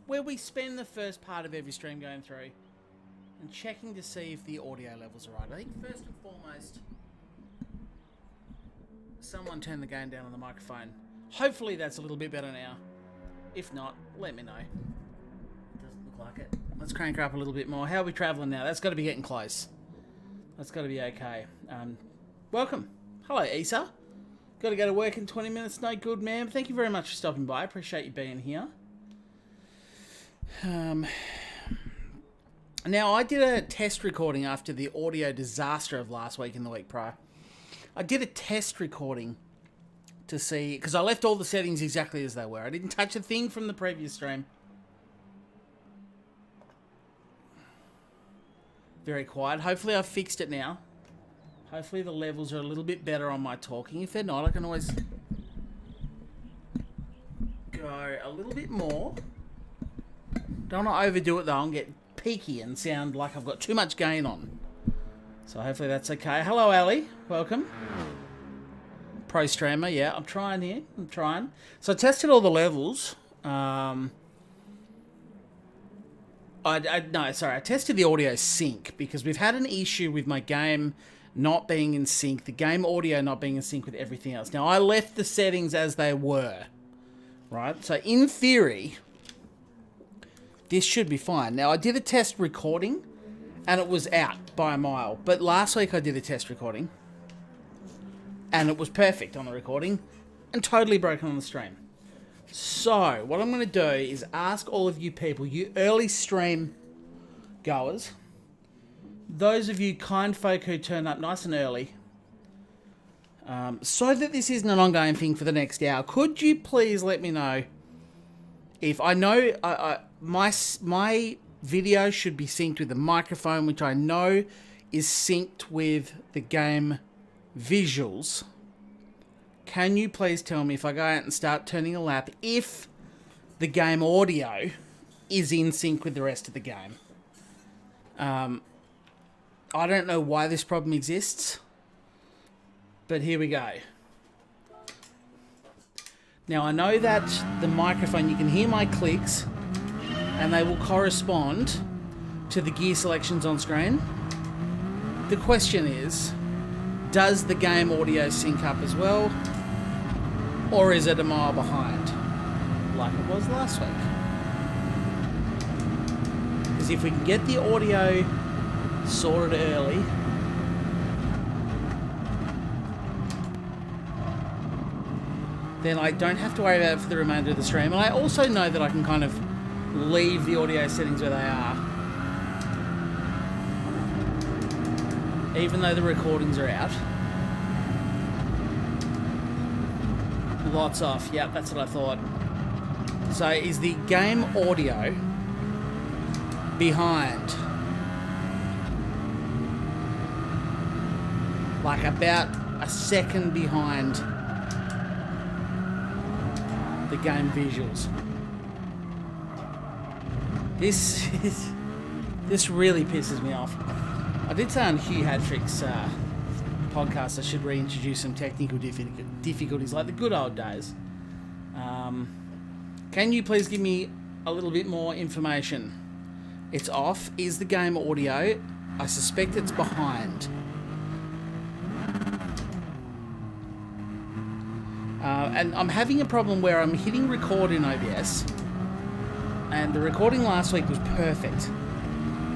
where we spend the first part of every stream going through and checking to see if the audio levels are right. I think first and foremost, someone turn the gain down on the microphone. Hopefully that's a little bit better now. If not, let me know. Doesn't look like it. Let's crank her up a little bit more. How are we travelling now? That's got to be getting close. That's got to be okay. Welcome. Hello, Isa. Got to go to work in 20 minutes. No good, ma'am. Thank you very much for stopping by. I appreciate you being here. Now, I did a test recording after the audio disaster of last week and the week prior. I did a test recording to see, because I left all the settings exactly as they were. I didn't touch a thing from the previous stream. Very quiet. Hopefully I've fixed it now. Hopefully the levels are a little bit better on my talking. If they're not, I can always go a little bit more. Don't want to overdo it though and get peaky and sound like I've got too much gain on. So hopefully that's okay. Hello, Ali. Welcome. Pro streamer. Yeah, I'm trying here. I'm trying. So I tested all the levels. I tested the audio sync because we've had an issue with my game not being in sync, the game audio not being in sync with everything else. Now, I left the settings as they were, right? So, in theory, this should be fine. Now, I did a test recording, and it was out by a mile. But last week, I did a test recording, and it was perfect on the recording, and totally broken on the stream. So, what I'm going to do is ask all of you people, you early stream goers, those of you kind folk who turn up nice and early, so that this isn't an ongoing thing for the next hour, could you please let me know if I know my video should be synced with the microphone, which I know is synced with the game visuals. Can you please tell me if I go out and start turning a lap if the game audio is in sync with the rest of the game? I don't know why this problem exists, but here we go. Now I know that the microphone, you can hear my clicks and they will correspond to the gear selections on screen. The question is, does the game audio sync up as well? Or is it a mile behind, like it was last week? Because if we can get the audio sorted early, then I don't have to worry about it for the remainder of the stream. And I also know that I can kind of leave the audio settings where they are, even though the recordings are out. Lots off. Yep, that's what I thought. So is the game audio behind? Like about a second behind the game visuals. This really pisses me off. I did say on Hugh Hadtrick's podcast I should reintroduce some technical difficulties like the good old days. Can you please give me a little bit more information? It's off. Is the game audio? I suspect it's behind. And I'm having a problem where I'm hitting record in OBS, and the recording last week was perfect.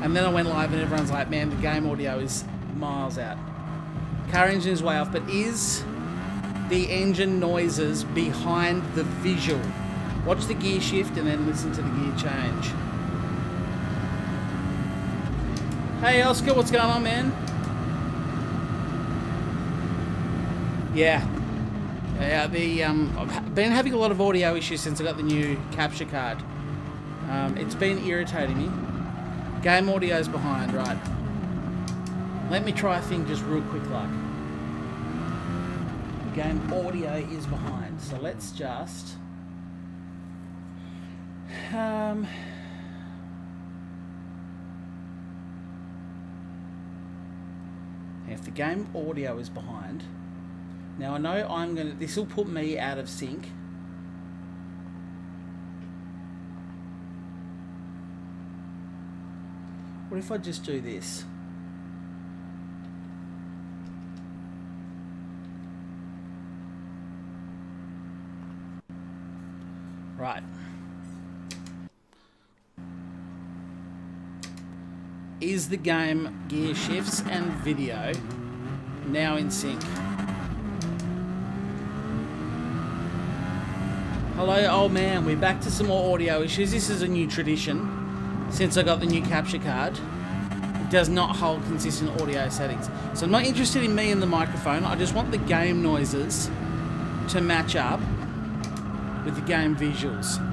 And then I went live and everyone's like, man, the game audio is miles out. Car engine is way off, but is the engine noises behind the visual? Watch the gear shift and then listen to the gear change. Hey Oscar, what's going on, man? Yeah, I've been having a lot of audio issues since I got the new capture card. It's been irritating me. Game audio's behind, right? Let me try a thing just real quick like. The game audio is behind, so let's just... if the game audio is behind... Now I know this will put me out of sync. What if I just do this? Right. Is the game gear shifts and video now in sync? Hello, old man. We're back to some more audio issues. This is a new tradition since I got the new capture card. It does not hold consistent audio settings. So I'm not interested in me and the microphone. I just want the game noises to match up with the game visuals.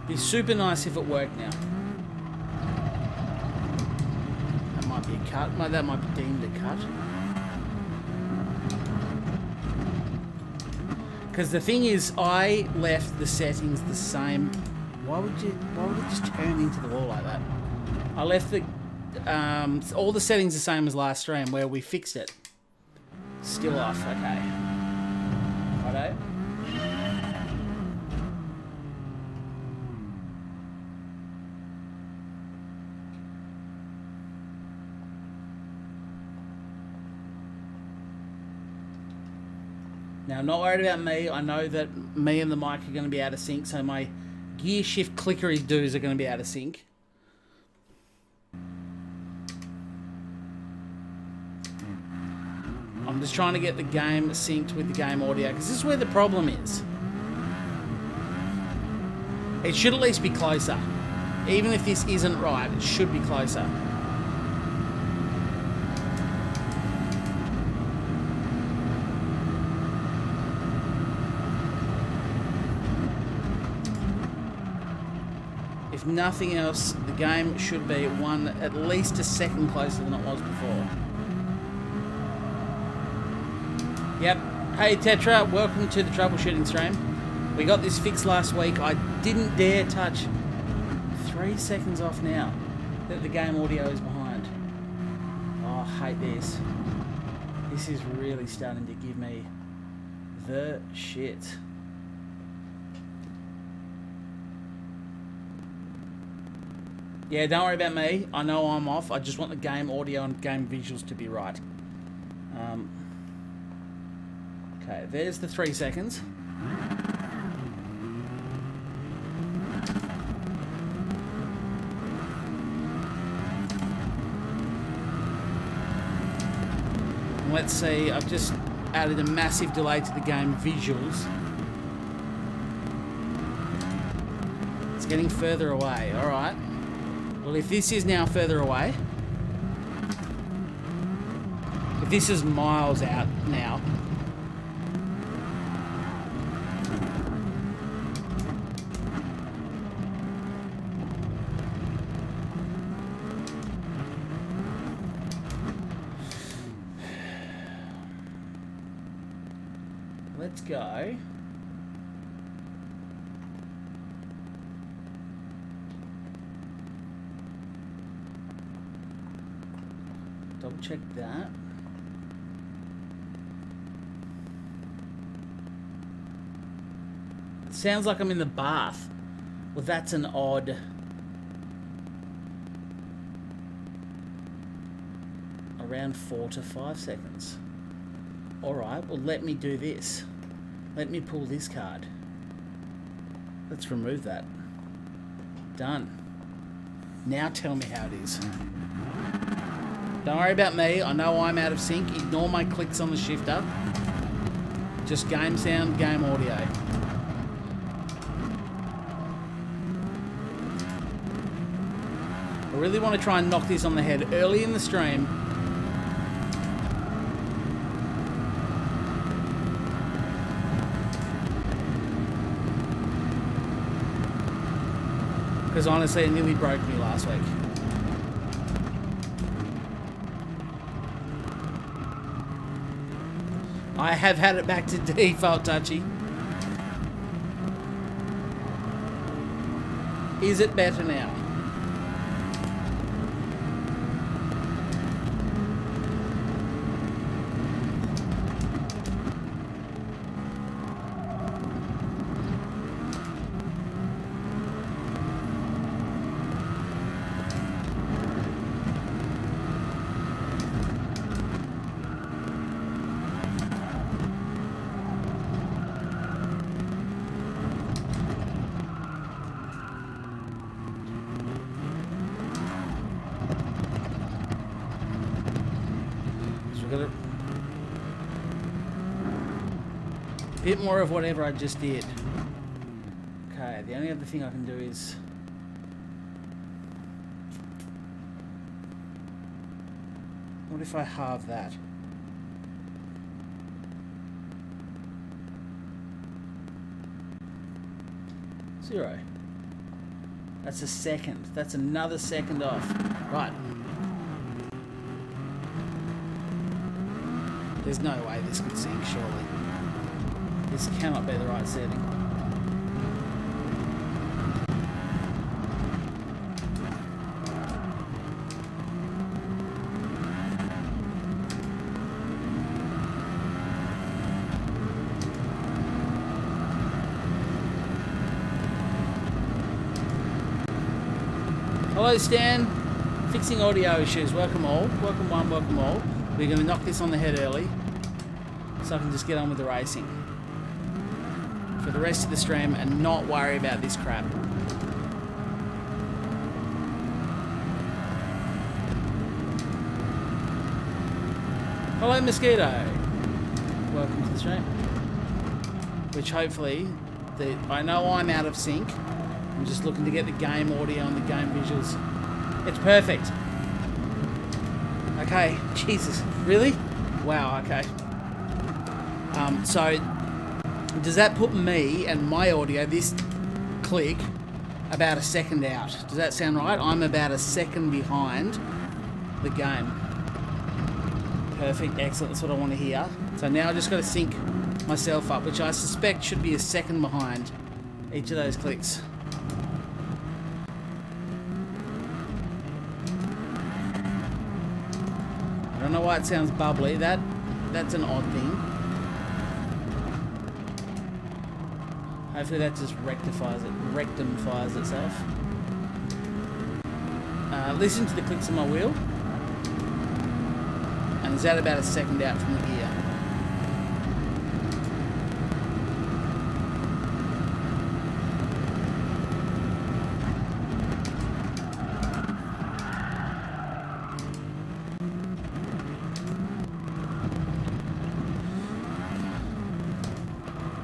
Be super nice if it worked now. That might be a cut. That might be deemed a cut. Because the thing is, I left the settings the same. Why would it just turn into the wall like that? I left the all the settings the same as last stream where we fixed it. Still off. Okay. Righto. Now, I'm not worried about me. I know that me and the mic are going to be out of sync, so my gear shift clickery doos are going to be out of sync. I'm just trying to get the game synced with the game audio, because this is where the problem is. It should at least be closer. Even if this isn't right, it should be closer. If nothing else, the game should be at least a second closer than it was before. Yep. Hey Tetra, welcome to the troubleshooting stream. We got this fixed last week. I didn't dare touch 3 seconds off now that the game audio is behind. Oh, I hate this. This is really starting to give me the shit. Yeah, don't worry about me. I know I'm off. I just want the game audio and game visuals to be right. Okay, there's the 3 seconds. And let's see, I've just added a massive delay to the game visuals. It's getting further away, alright. Well, if this is now further away, if this is miles out now, let's go. Double check that. It sounds like I'm in the bath. Well, that's an odd. Around 4 to 5 seconds. Alright, well, let me do this. Let me pull this card. Let's remove that. Done. Now tell me how it is. Don't worry about me. I know I'm out of sync. Ignore my clicks on the shifter. Just game sound, game audio. I really want to try and knock this on the head early in the stream. Because honestly, it nearly broke me last week. I have had it back to default, Touchy. Is it better now? got a bit more of whatever I just did. Okay, the only other thing I can do is... What if I halve that? Zero. That's a second. That's another second off. Right. There's no way this could sync, surely. This cannot be the right setting. Hello Stan, fixing audio issues, welcome all, welcome one, welcome all. We're going to knock this on the head early, so I can just get on with the racing for the rest of the stream and not worry about this crap. Hello Mosquito, welcome to the stream. Which hopefully, I know I'm out of sync. I'm just looking to get the game audio and the game visuals. It's perfect. Okay, Jesus, really? Wow, okay. So, does that put me and my audio, this click, about a second out? Does that sound right? I'm about a second behind the game. Perfect, excellent, that's what I want to hear. So now I just got to sync myself up, which I suspect should be a second behind each of those clicks. I don't know why it sounds bubbly. That's an odd thing. Hopefully that just rectifies itself. Listen to the clicks on my wheel. And is that about a second out from the gear?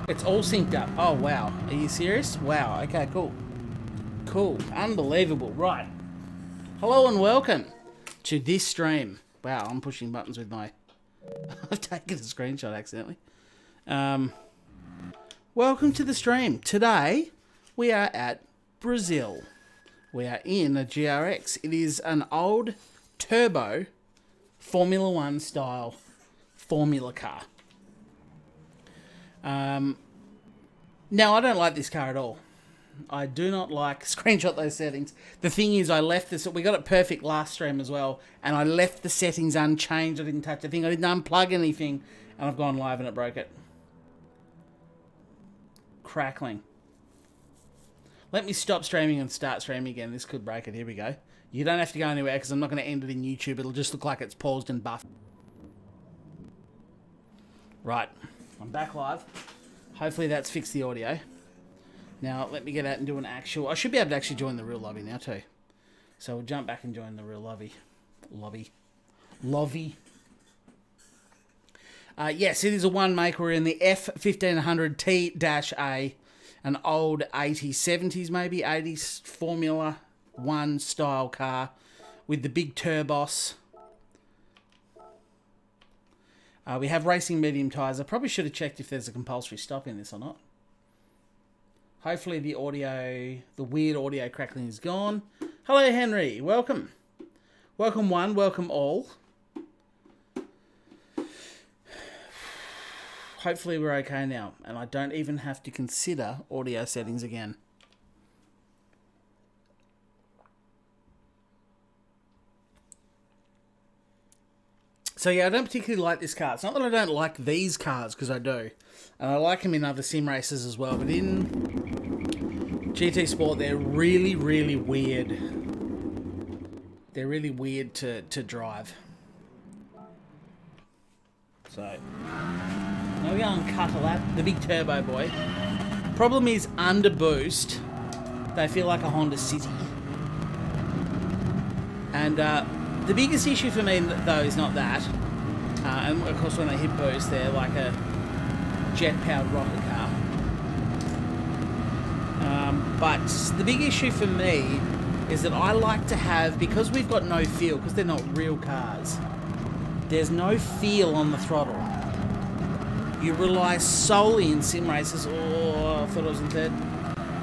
It's all synced up. Oh, wow. Are you serious? Wow. Okay, cool. Cool. Unbelievable. Right. Hello and welcome to this stream. Wow, I'm pushing buttons with my... I've taken a screenshot accidentally. Welcome to the stream. Today, we are at Brazil. We are in a GRX. It is an old turbo Formula 1 style formula car. Now, I don't like this car at all. I do not like... Screenshot those settings. The thing is, I left this... We got it perfect last stream as well, and I left the settings unchanged. I didn't touch a thing. I didn't unplug anything, and I've gone live and it broke it. Crackling. Let me stop streaming and start streaming again. This could break it. Here we go. You don't have to go anywhere, because I'm not going to end it in YouTube. It'll just look like it's paused and buffed. Right. I'm back live. Hopefully that's fixed the audio. Now, let me get out and do an actual... I should be able to actually join the real lobby now, too. So we'll jump back and join the real lobby. Lobby. Yes, it is a one maker. We're in the F1500T-A, an old 80s, 70s maybe, 80s Formula 1 style car with the big turbos. We have racing medium tyres. I probably should have checked if there's a compulsory stop in this or not. Hopefully the weird audio crackling is gone. Hello, Henry. Welcome. Welcome one, welcome all. Hopefully we're okay now, and I don't even have to consider audio settings again. So yeah, I don't particularly like this car. It's not that I don't like these cars, because I do. And I like them in other sim races as well. But in GT Sport, they're really, really weird. They're really weird to drive. So, now we go and cut a lap. The big turbo boy. Problem is, under boost, they feel like a Honda City. And the biggest issue for me, though, is not that. And of course when they hit boost, they're like a jet-powered rocket car. But the big issue for me is that I like to have, because we've got no feel, because they're not real cars, there's no feel on the throttle. You rely solely in sim races, I thought I was in third.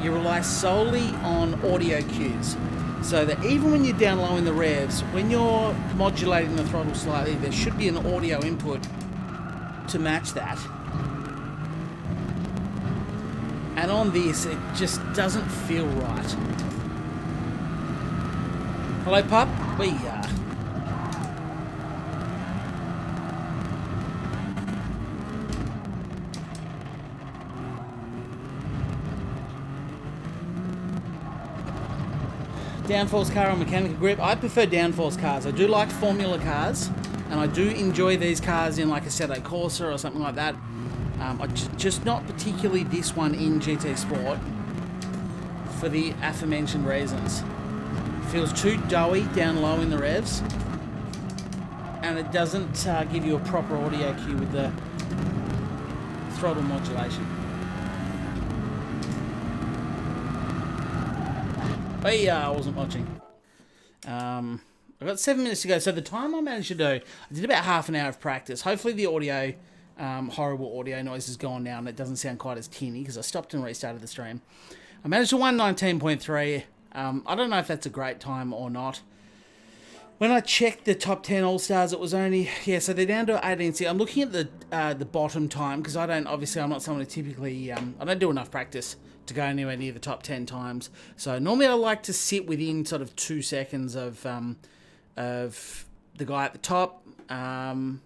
You rely solely on audio cues. So that even when you're down low in the revs, when you're modulating the throttle slightly, there should be an audio input to match that. And on this, it just doesn't feel right. Hello, pup. We are. Downforce car on mechanical grip. I prefer downforce cars. I do like formula cars, and I do enjoy these cars in like a Assetto Corsa or something like that. Just not particularly this one in GT Sport for the aforementioned reasons. Feels too doughy down low in the revs, and it doesn't give you a proper audio cue with the throttle modulation. Hey, I wasn't watching. I've got 7 minutes to go, so the time I managed to do, I did about half an hour of practice. Hopefully the audio, horrible audio noise is gone now and it doesn't sound quite as tinny because I stopped and restarted the stream. I managed to 1:19.3. I don't know if that's a great time or not. When I checked the top 10 All-Stars, it was only, so they're down to 18. See, I'm looking at the bottom time because I'm not someone who typically, I don't do enough practice to go anywhere near the top 10 times. So normally I like to sit within sort of 2 seconds of the guy at the top, and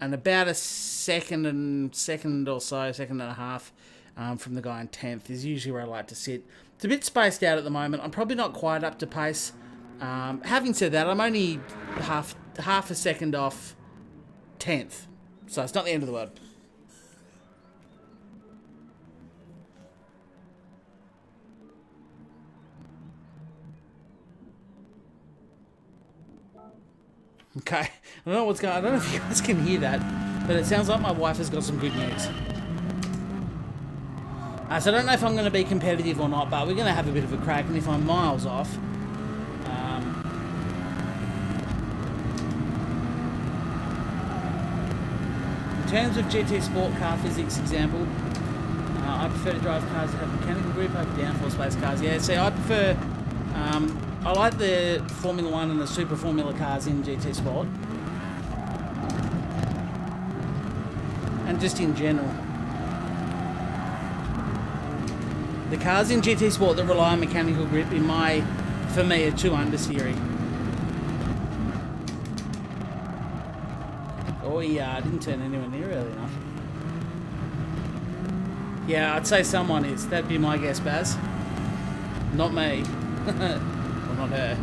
about a second and a half from the guy in 10th is usually where I like to sit. It's a bit spaced out at the moment. I'm probably not quite up to pace. Having said that, I'm only half a second off 10th, so it's not the end of the world. Okay, I don't know what's going on. I don't know if you guys can hear that, but it sounds like my wife has got some good news. So I don't know if I'm going to be competitive or not, but we're going to have a bit of a crack, and if I'm miles off, in terms of GT Sport car physics example, I prefer to drive cars that have mechanical grip over downforce-based cars. Yeah, see, I prefer... I like the Formula 1 and the Super Formula cars in GT Sport. And just in general. The cars in GT Sport that rely on mechanical grip, for me, are too understeery. Oh yeah, I didn't turn anywhere near early enough. Yeah, I'd say someone is. That'd be my guess, Baz. Not me. Well, not her.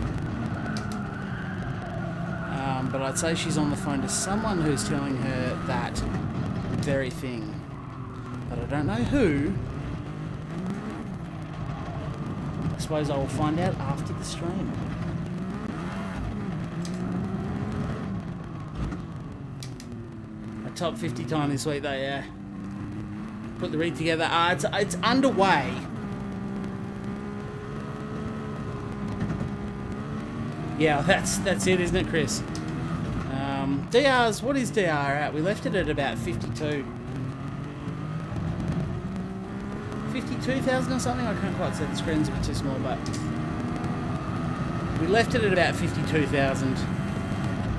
But I'd say she's on the phone to someone who's telling her that very thing. But I don't know who. I suppose I will find out after the stream. A top 50 time this week though, yeah. Put the rig together. It's underway. Yeah, that's it, isn't it, Chris? DR's, what is DR at? We left it at about 52. 52,000 or something? I can't quite see, the screen's a bit too small, but we left it at about 52,000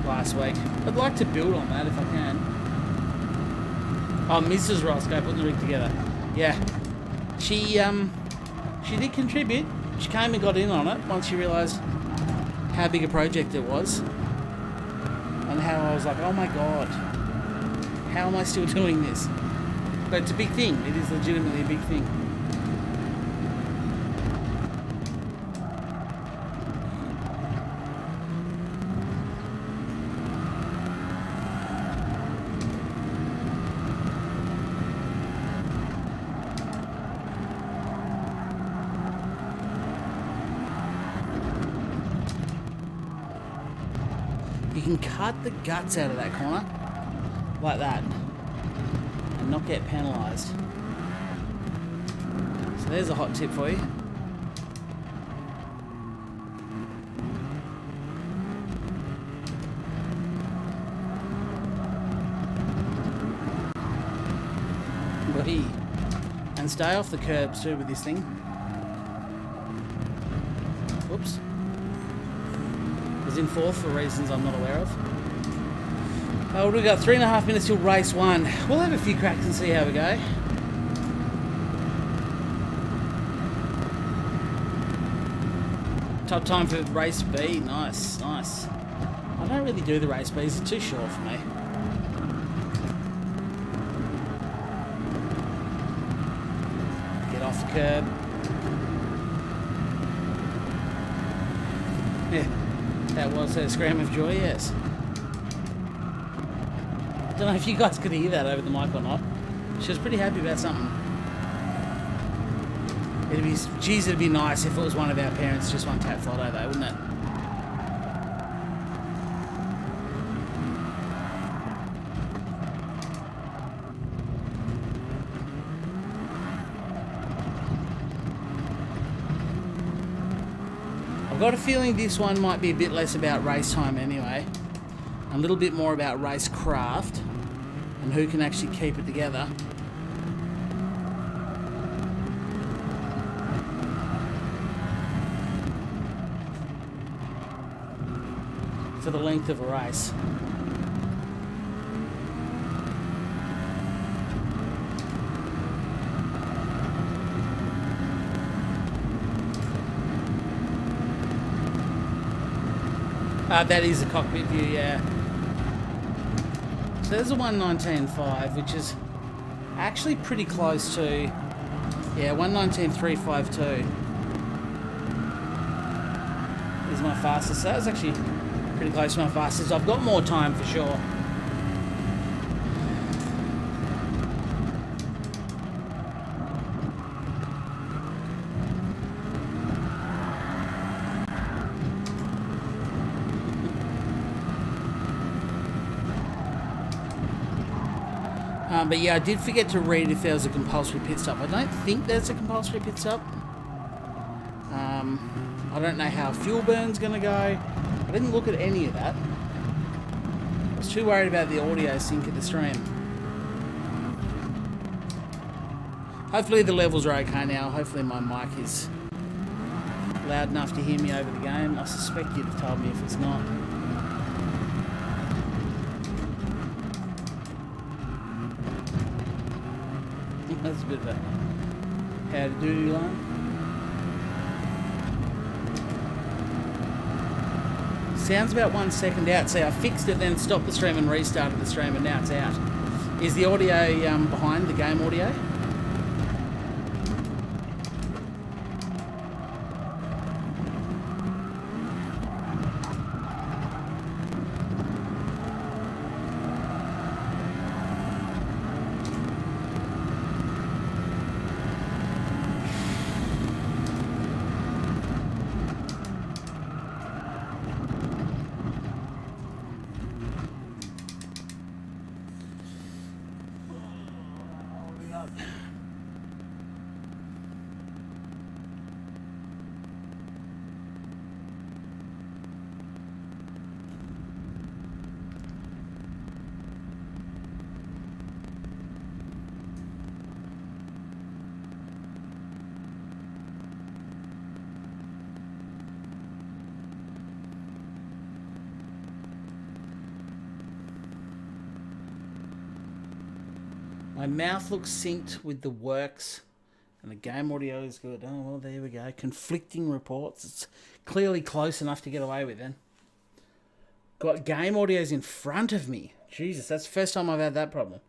last week. I'd like to build on that if I can. Oh, Mrs. Roscoe putting the rig together. Yeah. She did contribute. She came and got in on it once she realised how big a project it was. And how I was like, oh my god, how am I still doing this? But it's a big thing. It is legitimately a big thing. You can cut the guts out of that corner. like that and not get penalised. So there's a hot tip for you. And stay off the curbs too with this thing. Whoops. I was in fourth for reasons I'm not aware of. We've got 3.5 minutes till race 1. We'll have a few cracks and see how we go. Top time for race B. Nice, nice. I don't really do the race B's, it's too short for me. Off the curb. Yeah, that was a scream of joy, yes. I don't know if you guys could hear that over the mic or not. She was pretty happy about something. It'd be nice if it was one of our parents just won Tap Lotto though, wouldn't it? I've got a feeling this one might be a bit less about race time anyway. A little bit more about race craft and who can actually keep it together. For the length of a race. That is a cockpit view, yeah. So there's a 119.5, which is actually pretty close to, yeah, 119.352 is my fastest. So that was actually pretty close to my fastest. I've got more time for sure. But yeah, I did forget to read if there was a compulsory pit stop. I don't think there's a compulsory pit stop. I don't know how fuel burn's going to go. I didn't look at any of that. I was too worried about the audio sync of the stream. Hopefully the levels are okay now. Hopefully my mic is loud enough to hear me over the game. I suspect you'd have told me if it's not. That's a bit of a how to do line. Sounds about 1 second out. See, I fixed it, then stopped the stream and restarted the stream, and now it's out. Is the audio behind the game audio? My mouth looks synced with the works, and the game audio is good. Oh, well, there we go. Conflicting reports. It's clearly close enough to get away with then. Got game audios in front of me. Jesus, that's the first time I've had that problem.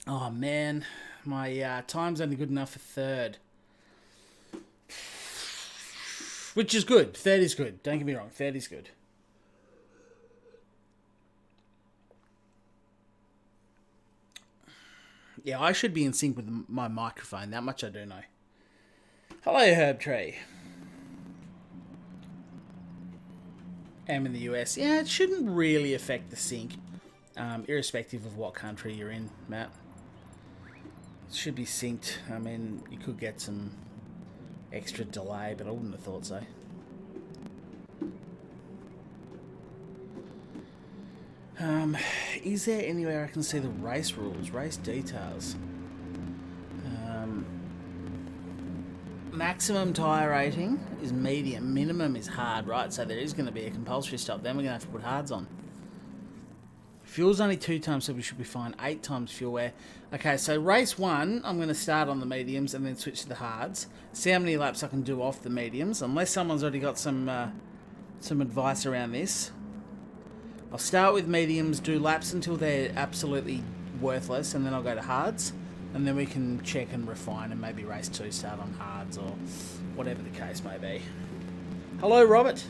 Oh, man. My time's only good enough for third. Which is good. Third is good. Don't get me wrong. Third is good. Yeah, I should be in sync with my microphone. That much I do know. Hello, Herb Tree. I'm in the US. Yeah, it shouldn't really affect the sync. irrespective of what country you're in, Matt. It should be synced. I mean, you could get some extra delay, but I wouldn't have thought so. Is there anywhere I can see the race rules, race details? Maximum tyre rating is medium, minimum is hard, right? So there is going to be a compulsory stop. Then we're going to have to put hards on. Fuel's only 2 times, so we should be fine. 8 times fuel wear. Okay, so race 1, I'm going to start on the mediums and then switch to the hards. See how many laps I can do off the mediums, unless someone's already got some advice around this. I'll start with mediums, do laps until they're absolutely worthless, and then I'll go to hards. And then we can check and refine and maybe race 2 start on hards or whatever the case may be. Hello, Robert.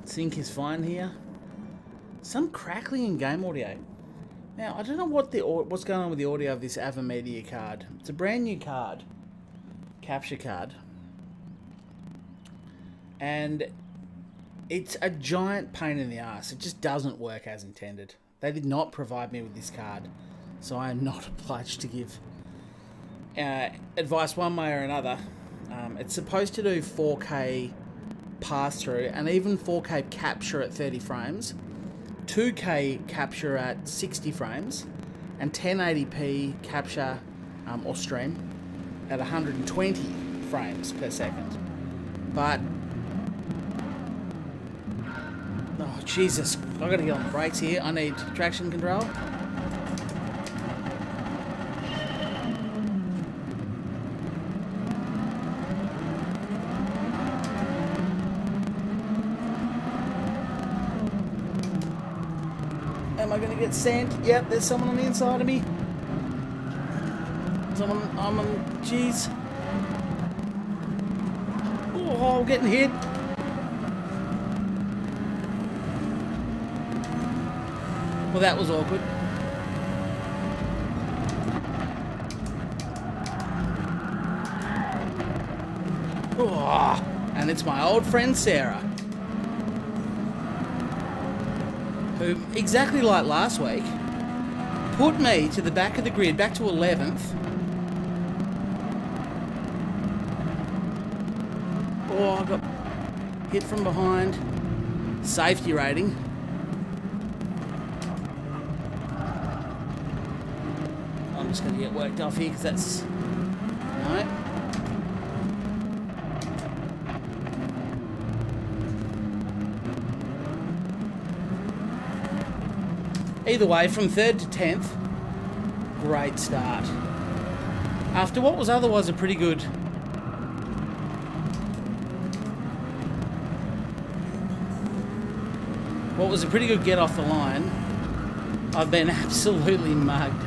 Sync is fine here. Some crackling in game audio. Now, I don't know what's going on with the audio of this Avamedia card. It's a brand new card. Capture card. And it's a giant pain in the ass. It just doesn't work as intended. They did not provide me with this card. So I am not obliged to give advice one way or another. It's supposed to do 4K pass-through and even 4K capture at 30 frames, 2K capture at 60 frames, and 1080p capture or stream at 120 frames per second. But, oh Jesus, I've got to get on the brakes here. I need traction control. Am I going to get sent? Yep, there's someone on the inside of me. Someone, I'm on, jeez. Oh, I'm getting hit. Well, that was awkward. Oh, and it's my old friend Sarah, who, exactly like last week, put me to the back of the grid, back to 11th. Oh, I got hit from behind. Safety rating. I'm just going to get worked off here because that's... No. Either way, from 3rd to 10th, great start. After what was otherwise a pretty good... What was a pretty good get off the line, I've been absolutely mugged.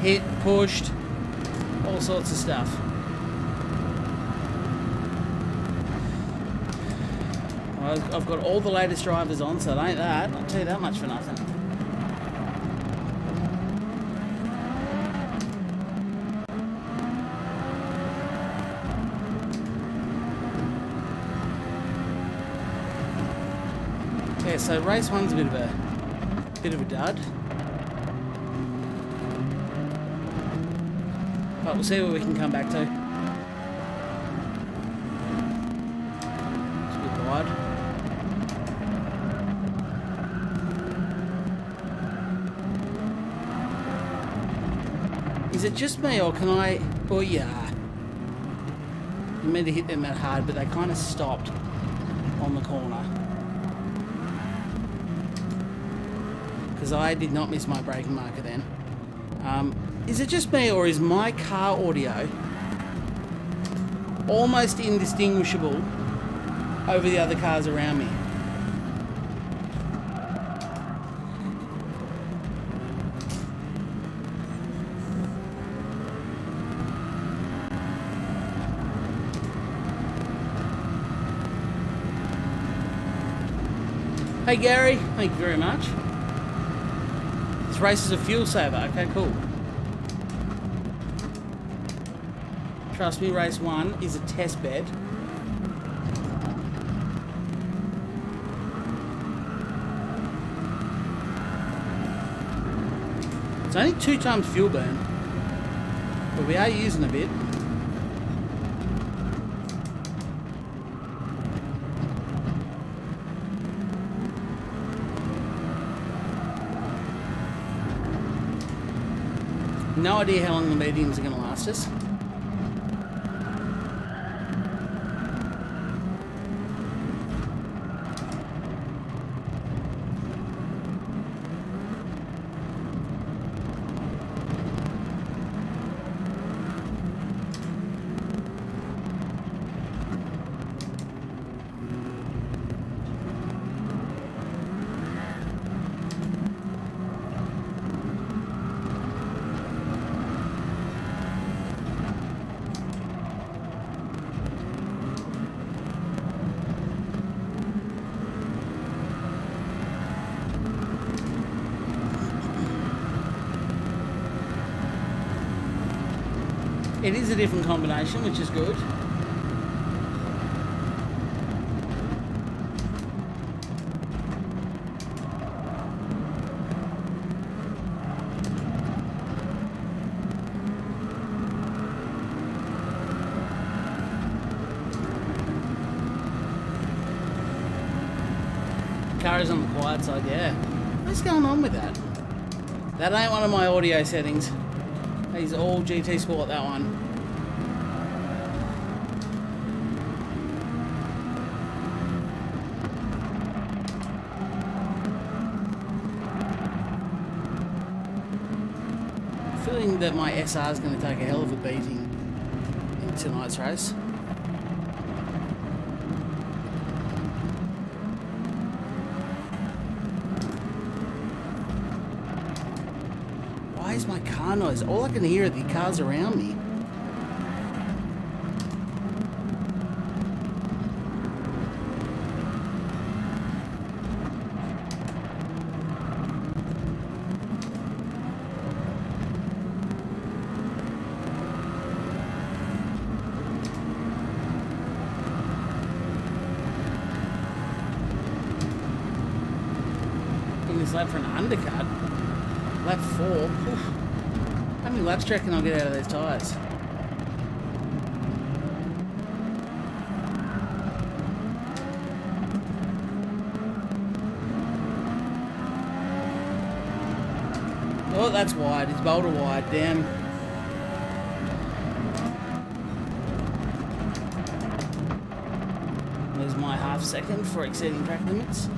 Hit, pushed, all sorts of stuff. I've got all the latest drivers on, so it ain't that. I'll tell you that much for nothing. Yeah, so race 1's a bit of a dud. But we'll see what we can come back to. It's a bit wide. Is it just me, or can I... Oh, yeah. I meant to hit them that hard, but they kind of stopped on the corner. Because I did not miss my braking marker then. Is it just me, or is my car audio almost indistinguishable over the other cars around me? Hey Gary, thank you very much. This race is a fuel saver. Okay, cool. Trust me, race 1 is a test bed. It's only 2 times fuel burn, but we are using a bit. No idea how long the meetings are going to last us. It is a different combination, which is good. Car is on the quiet side, yeah. What's going on with that? That ain't one of my audio settings. He's all GT Sport, that one. Feeling that my SR is going to take a hell of a beating in tonight's race. Why is my car noise? All I can hear are the cars around me. In this lap for an undercut. Lap 4. Oof. How many laps do you reckon I'll get out of these tyres? Oh, that's wide. It's Boulder wide. Damn. There's my half second for exceeding track limits.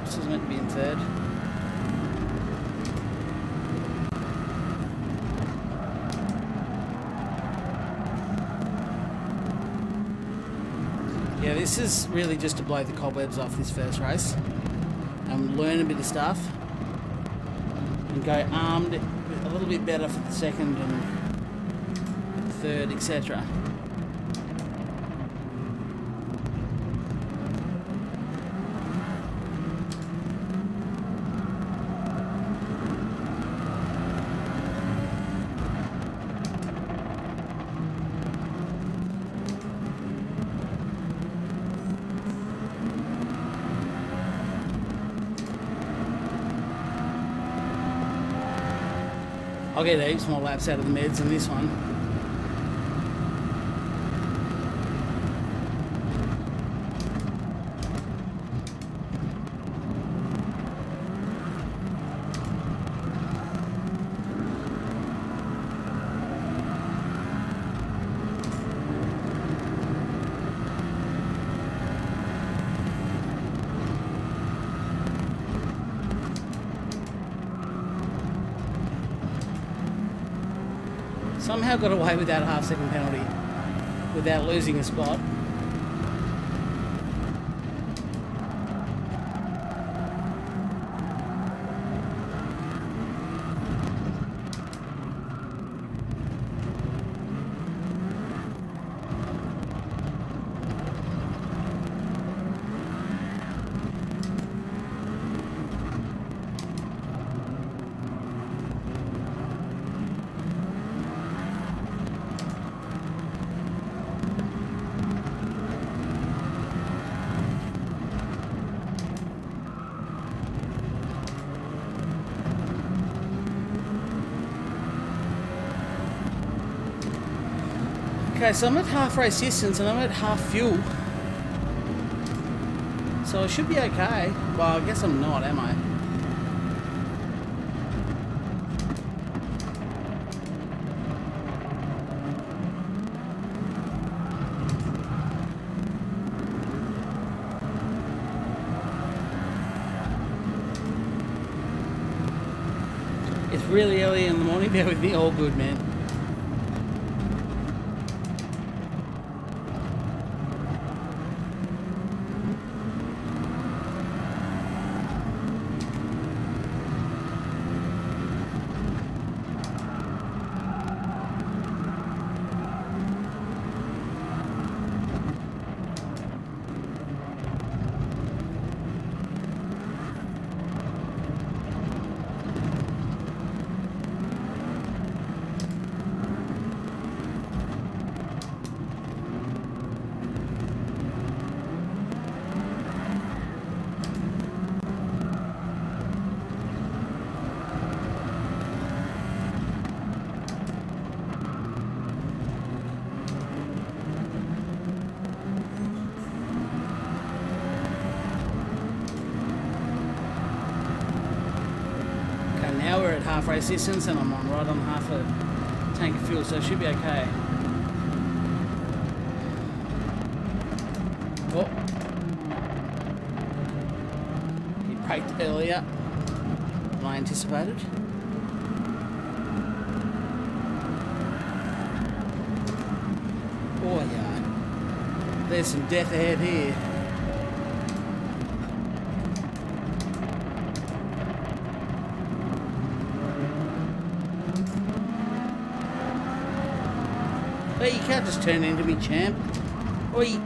This is meant to be in third. Yeah, this is really just to blow the cobwebs off this first race and learn a bit of stuff and go armed a little bit better for the second and third, etc. I'll get heaps more laps out of the meds in this one. Somehow got away with that half-second penalty without losing a spot. Okay, so I'm at half race distance and I'm at half fuel. So I should be okay. Well, I guess I'm not, am I? It's really early in the morning. Bear with me. All good, man. Now we're at half race distance and I'm right on half a tank of fuel, so it should be okay. Oh. He braked earlier than I anticipated. Oh yeah. There's some death ahead here. Hey, you can't just turn into me, champ. Oi.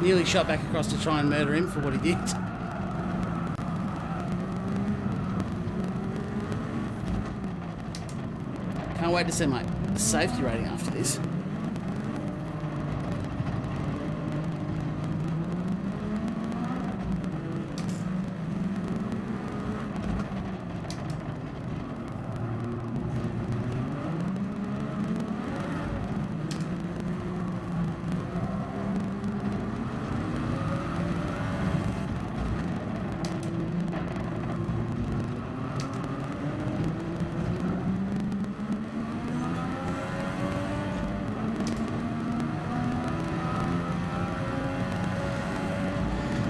Nearly shot back across to try and murder him for what he did. Can't wait to see my safety rating after this.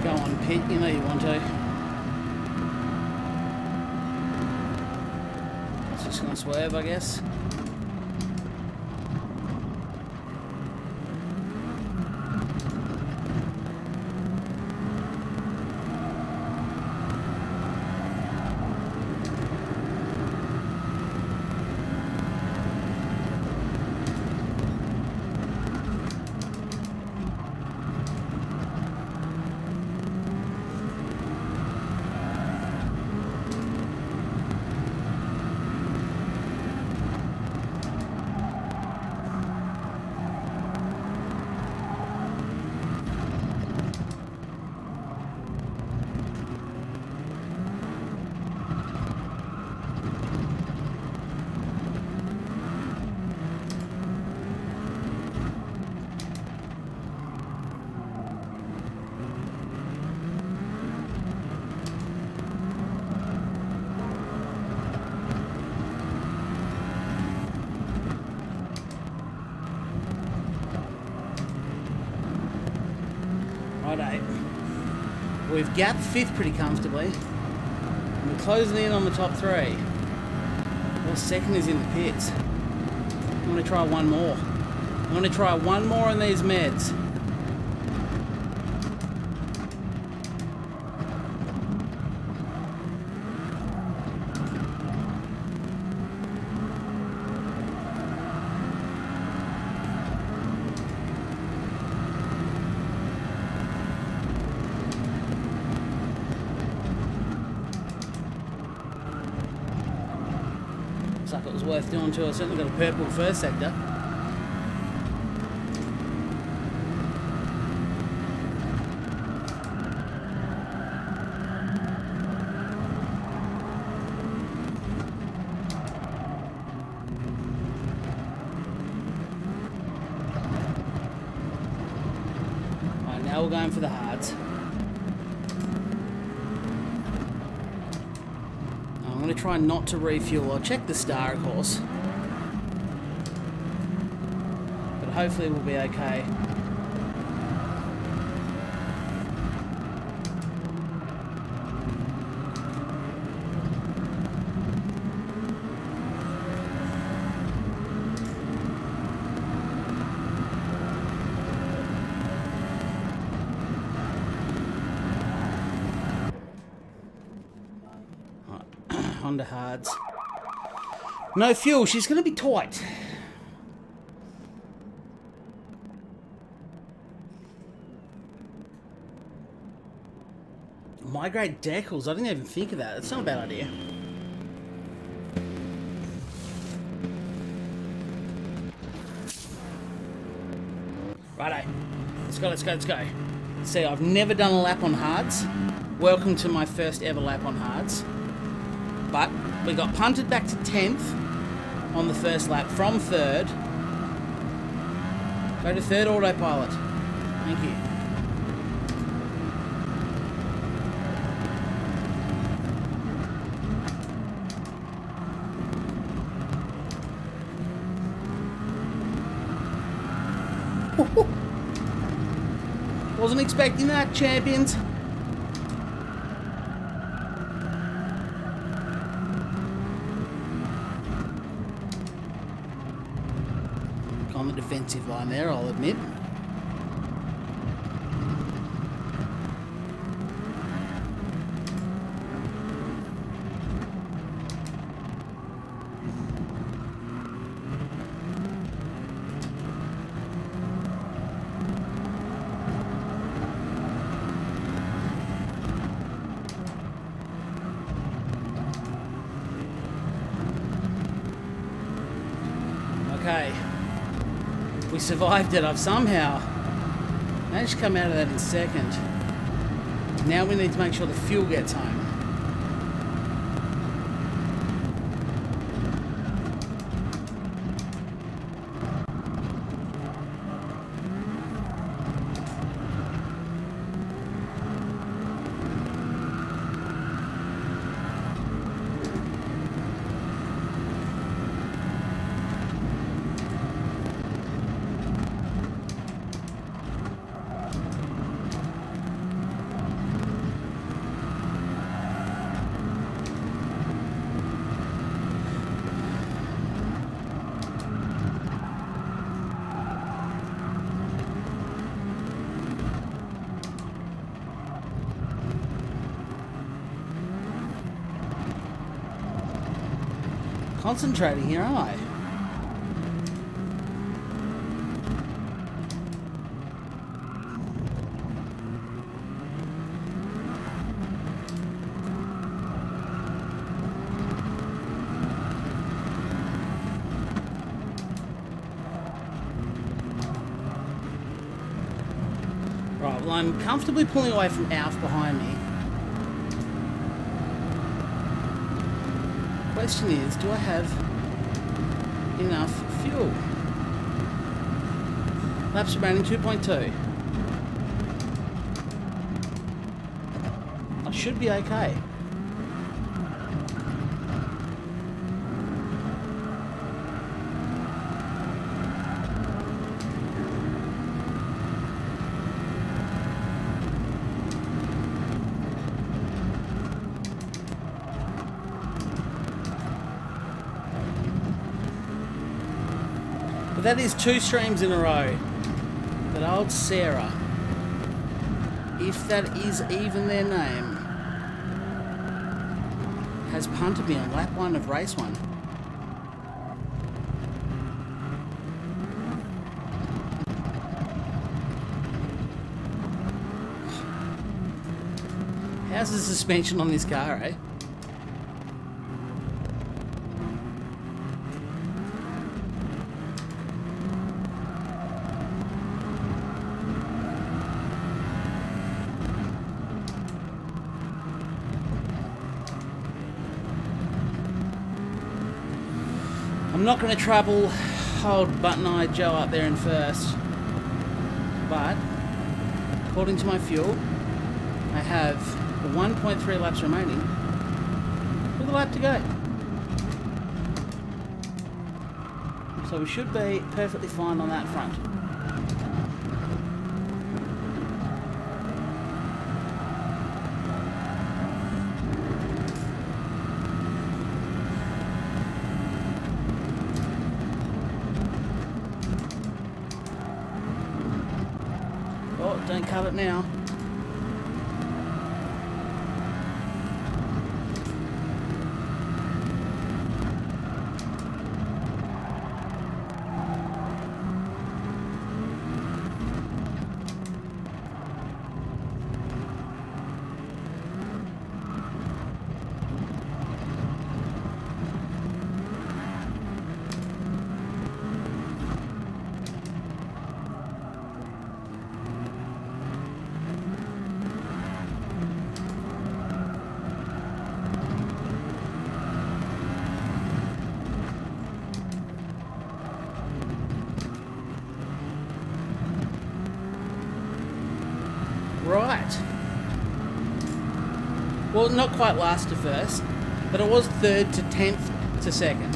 Go on, Pete, you know you want to. It's just gonna swerve, I guess. Righto. We've gapped fifth pretty comfortably. We're closing in on the top three. Well, second is in the pits. I'm going to try one more. I'm going to try one more on these meds. Looks like it was worth doing too. I certainly got a purple first sector. Now we're going for the hards. I'm going to try not to refuel. I'll check the star, of course. But hopefully we'll be okay. Honda hards. No fuel. She's going to be tight. Migrate decals. I didn't even think of that. That's not a bad idea. Righto. Let's go, let's go, let's go. See, I've never done a lap on hards. Welcome to my first ever lap on hards. But we got punted back to 10th on the first lap from 3rd. Go to 3rd autopilot. Thank you. Wasn't expecting that, champions. On the defensive line there, I'll admit. Okay. We survived it. I've somehow managed to come out of that in 2nd. Now we need to make sure the fuel gets home. Concentrating here, aren't I? Right, well, I'm comfortably pulling away from Alf behind me. Question is, do I have enough fuel? Laps remaining 2.2. I should be okay. But that is 2 streams in a row. But old Sarah, if that is even their name, has punted me on lap 1 of race 1. How's the suspension on this car, eh? I'm not going to trouble old button-eyed Joe up there in first, but According to my fuel, I have 1.3 laps remaining with a lap to go. So we should be perfectly fine on that front. Oh, don't cut it now. Right. Well, not quite last to first, but it was third to 10th to second.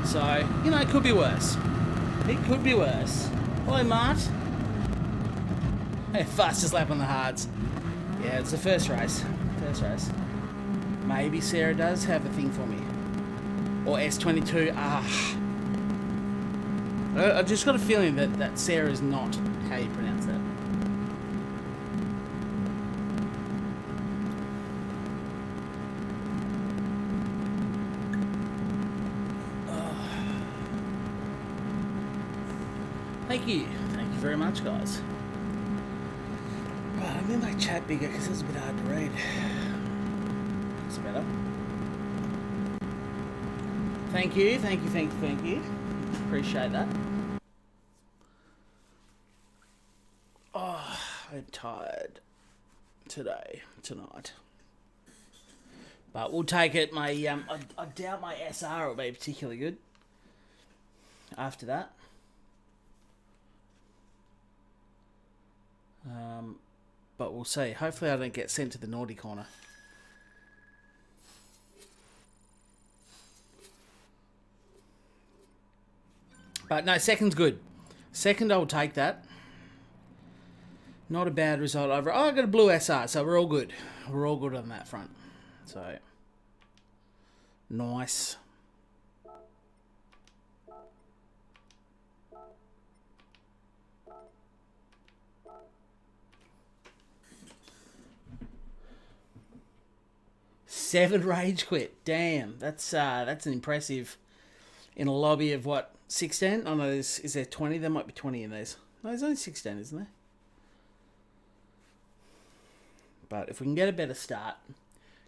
So, you know, it could be worse. It could be worse. Hello, Mart. Hey, fastest lap on the hards. Yeah, it's the first race. First race. Maybe Sarah does have a thing for me. Or S22. I just got a feeling that Sarah is not how you pronounce that. Thank you. Thank you very much, guys. Right, I'm going to make chat bigger because it's a bit hard to read. That's better. Thank you, thank you, thank you, thank you. Appreciate that. Oh, I'm tired tonight. But we'll take it. I doubt my SR will be particularly good after that. But we'll see. Hopefully I don't get sent to the naughty corner. But no, second's good. Second, I'll take that. Not a bad result over. Oh, I got a blue SR, so we're all good. We're all good on that front. So, nice. Seven rage quit. Damn, that's an impressive. In a lobby of what, 16? Oh no, is there 20? There might be 20 in these. No, there's only 16, isn't there? But if we can get a better start,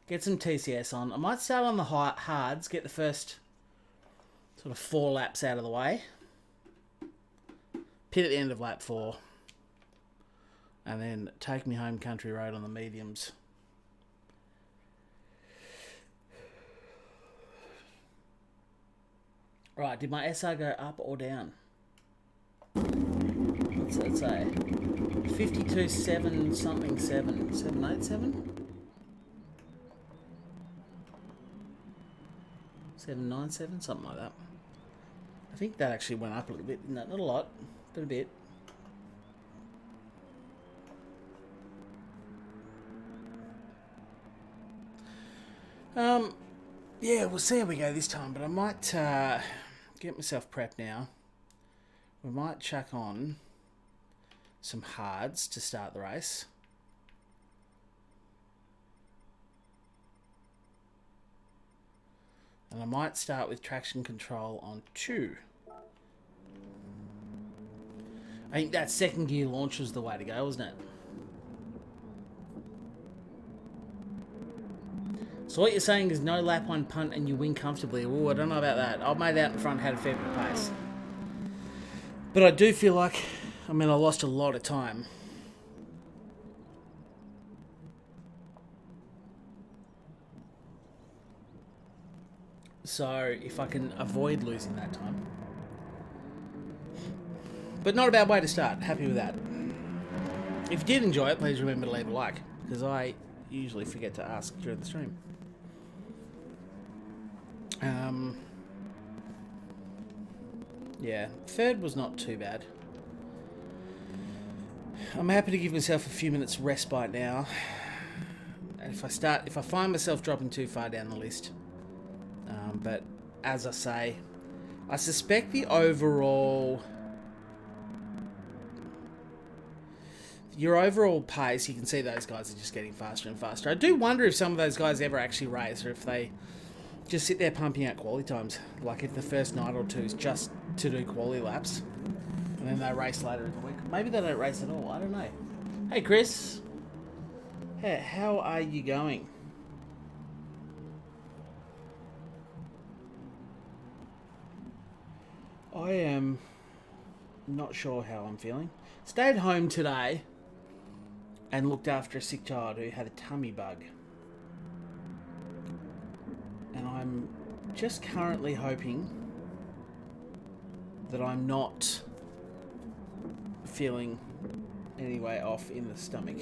get some TCS on. I might start on the hards, get the first sort of 4 laps out of the way. Pit at the end of lap 4. And then take me home country road on the mediums. Right, did my SR go up or down? What's that say? 52, 7, something, 7. 787? 797? Something like that. I think that actually went up a little bit. No, not a lot, but a bit. Yeah, we'll see how we go this time, but I might get myself prepped now. We might chuck on some hards to start the race. And I might start with traction control on 2. I think that second gear launch was the way to go, wasn't it? So what you're saying is no lap 1 punt and you win comfortably. Oh, I don't know about that. Old mate out in front had a fair bit of pace. But I do feel like, I lost a lot of time. So if I can avoid losing that time. But not a bad way to start. Happy with that. If you did enjoy it, please remember to leave a like, because I usually forget to ask during the stream. Yeah, third was not too bad. I'm happy to give myself a few minutes respite now. And if I find myself dropping too far down the list, but as I say, I suspect your overall pace, you can see those guys are just getting faster and faster. I do wonder if some of those guys ever actually race, or if they just sit there pumping out quali times. Like if the first night or two is just to do quali laps, and then they race later in the week. Maybe they don't race at all, I don't know. Hey Chris, hey, how are you going? I am not sure how I'm feeling. Stayed home today and looked after a sick child who had a tummy bug. And I'm just currently hoping that I'm not feeling any way off in the stomach.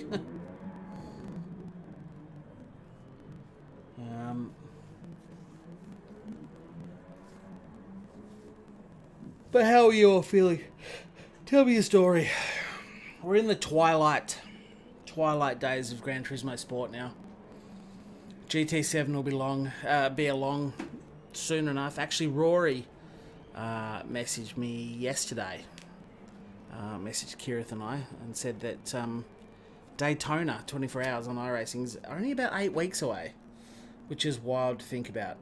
But how are you all feeling? Tell me your story. We're in the twilight days of Gran Turismo Sport now. GT7 will be along soon enough. Actually, Rory messaged me yesterday, messaged Kirith and I, and said that Daytona 24 hours on iRacing is only about 8 weeks away, which is wild to think about.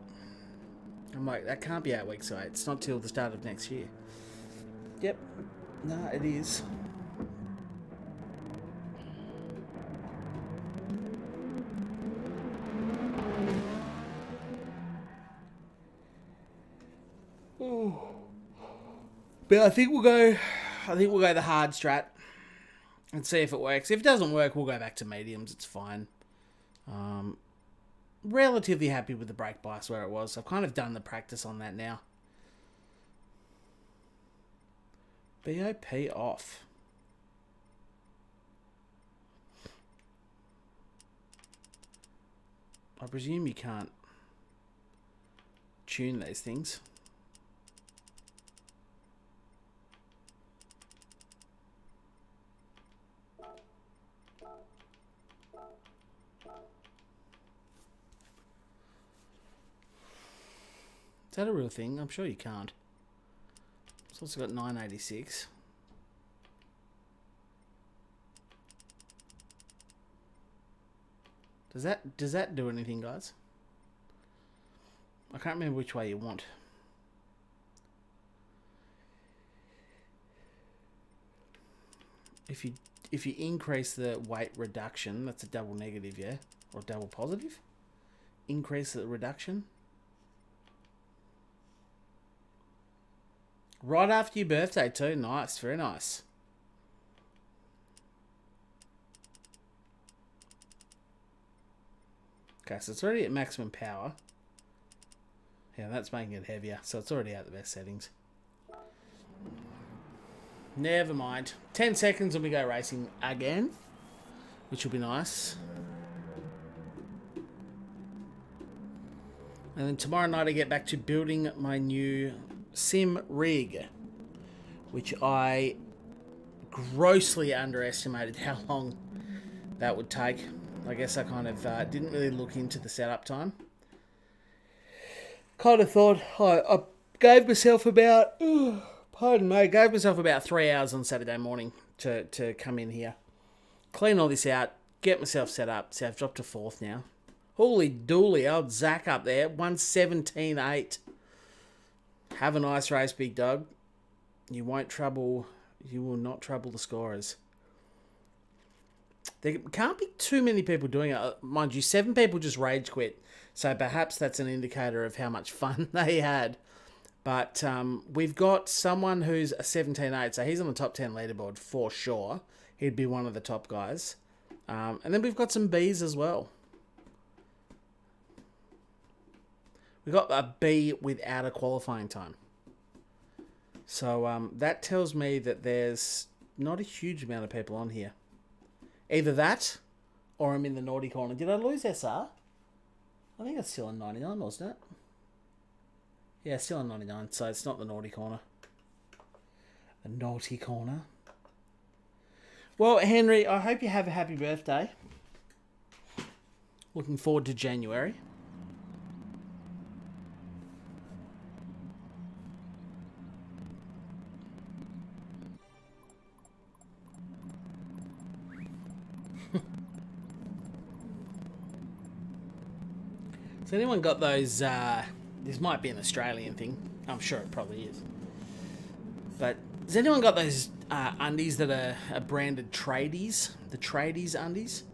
I'm like, that can't be 8 weeks away. It's not till the start of next year. Yep. No, it is. Ooh. But I think we'll go the hard strat and see if it works. If it doesn't work, we'll go back to mediums. It's fine. Relatively happy with the brake bias where it was. I've kind of done the practice on that now. BOP off. I presume you can't tune these things. Is that a real thing? I'm sure you can't. It's also got 986. Does that do anything, guys? I can't remember which way you want. If you increase the weight reduction, that's a double negative, yeah? Or double positive? Increase the reduction. Right after your birthday too. Nice, very nice. Okay, so it's already at maximum power. Yeah, that's making it heavier, so it's already at the best settings. Never mind. 10 seconds and we go racing again, which will be nice. And then tomorrow night I get back to building my new sim rig, which I grossly underestimated how long that would take. I guess I kind of didn't really look into the setup time. Kind of thought I gave myself about, gave myself about 3 hours on Saturday morning to come in here, clean all this out, get myself set up. See, I've dropped to 4th now. Holy dooly, old Zach up there, 117.8. Have a nice race, big dog. You will not trouble the scorers. There can't be too many people doing it. Mind you, 7 people just rage quit. So perhaps that's an indicator of how much fun they had. But we've got someone who's a 17.8, so he's on the top 10 leaderboard for sure. He'd be one of the top guys. And then we've got some Bs as well. We got a B without a qualifying time. So that tells me that there's not a huge amount of people on here. Either that, or I'm in the naughty corner. Did I lose SR? I think it's still on 99, wasn't it? Yeah, still on 99, so it's not the naughty corner. The naughty corner. Well, Henry, I hope you have a happy birthday. Looking forward to January. Has anyone got those, this might be an Australian thing, I'm sure it probably is, but has anyone got those undies that are branded tradies, the tradies undies?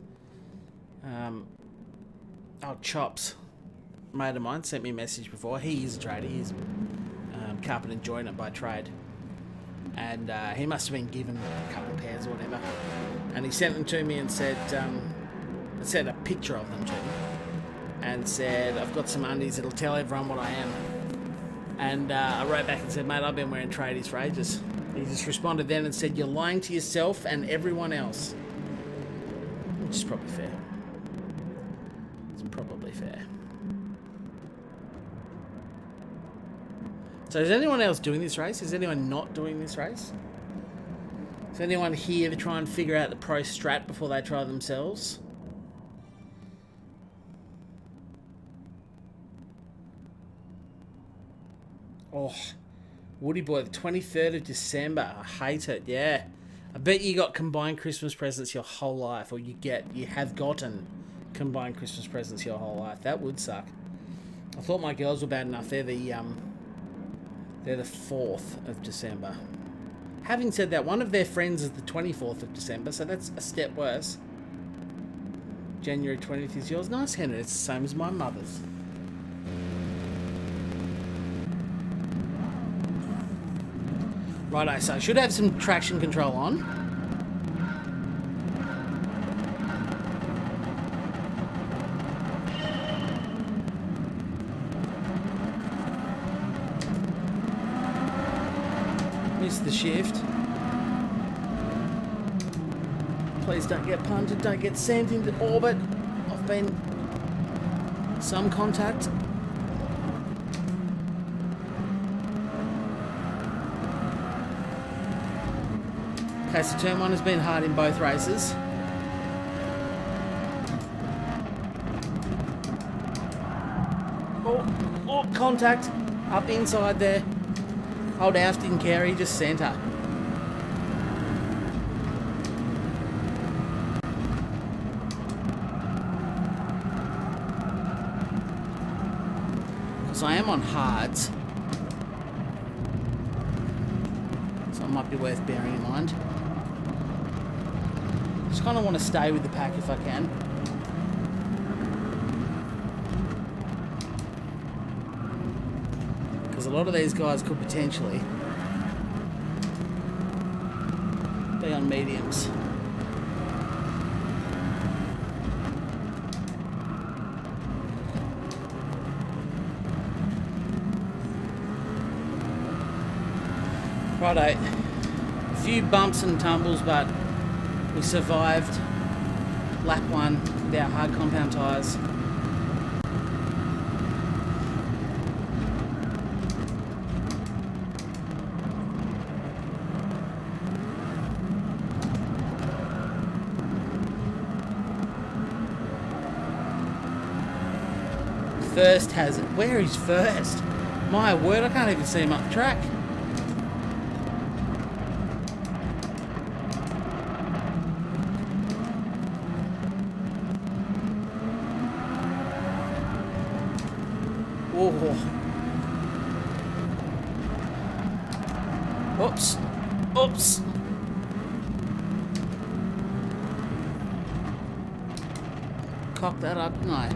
Chops, mate of mine, sent me a message before. He is a trader, he's carpet and joiner by trade, and he must have been given a couple of pairs or whatever, and he sent them to me and said, sent a picture of them to me, and said, I've got some undies that'll tell everyone what I am. And I wrote back and said, mate, I've been wearing tradies for ages. He just responded then and said, you're lying to yourself and everyone else. Which is probably fair. It's probably fair. So is anyone else doing this race? Is anyone not doing this race? Is anyone here to try and figure out the pro strat before they try themselves? Oh, Woody boy, the 23rd of December. I hate it, yeah. I bet you got combined Christmas presents your whole life, or you have gotten combined Christmas presents your whole life. That would suck. I thought my girls were bad enough. They're the 4th of December. Having said that, one of their friends is the 24th of December, so that's a step worse. January 20th is yours. Nice, Henry. It's the same as my mother's. Righto, so I should have some traction control on. Missed the shift. Please don't get punted, don't get sent into orbit. I've been some contact. Okay, so turn 1 has been hard in both races. Oh, contact. Up inside there. Old Alf didn't care, he just sent her. Because I am on hards. So it might be worth bearing in mind. Just kind of want to stay with the pack if I can. Because a lot of these guys could potentially be on mediums. Righto. A few bumps and tumbles, but we survived lap 1 with our hard compound tyres. First has it. Where is first? My word, I can't even see him up the track. Oops. Oops. Cock that up, didn't I?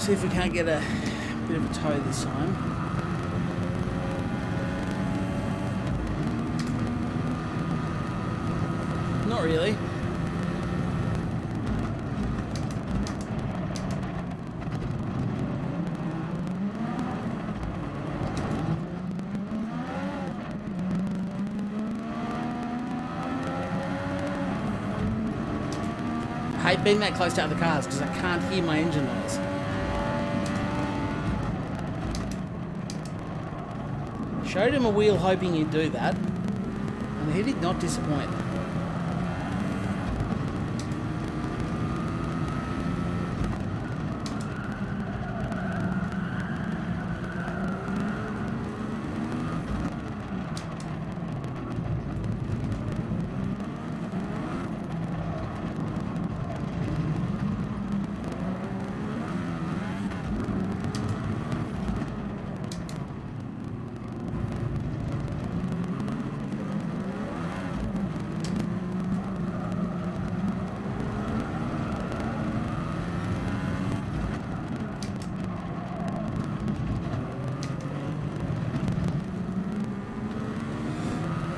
See if we can't get a bit of a tow this time. Not really. I hate being that close to other cars because I can't hear my engine noise. Showed him a wheel hoping he'd do that, and he did not disappoint.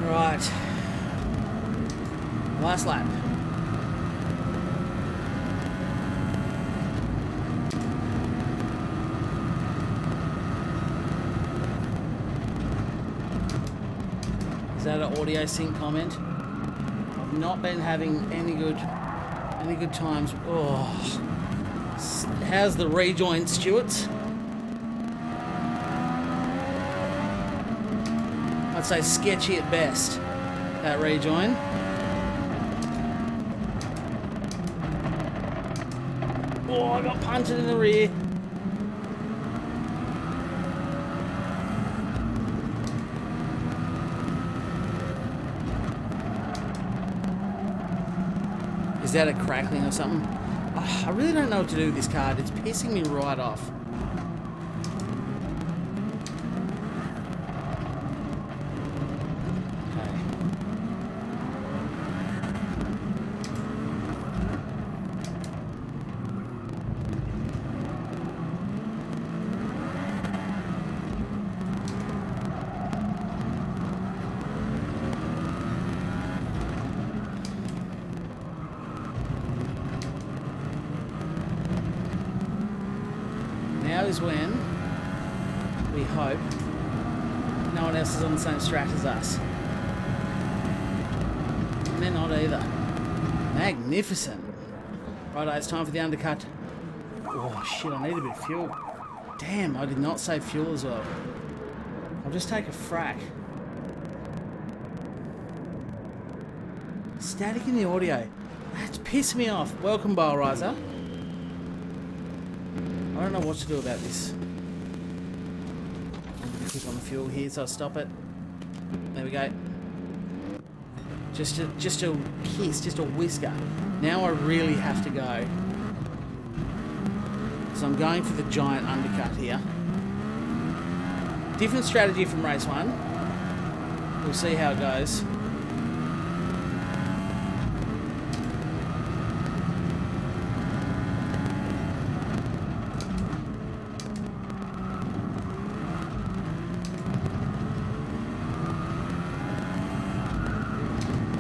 Right. Last lap. Is that an audio sync comment? I've not been having any good times. Oh. How's the rejoin, Stuart? I'd say sketchy at best, that rejoin. Oh, I got punted in the rear. Is that a crackling or something? Oh, I really don't know what to do with this card. It's pissing me right off. Now is when we hope no one else is on the same strat as us. And they're not either. Magnificent. Righto, it's time for the undercut. Oh shit, I need a bit of fuel. Damn, I did not save fuel as well. I'll just take a frack. Static in the audio. That's pissed me off. Welcome, Bowl Riser. I don't know what to do about this. Click on the fuel here, so I'll stop it. There we go. Just a piss, just a whisker. Now I really have to go. So I'm going for the giant undercut here. Different strategy from race 1. We'll see how it goes.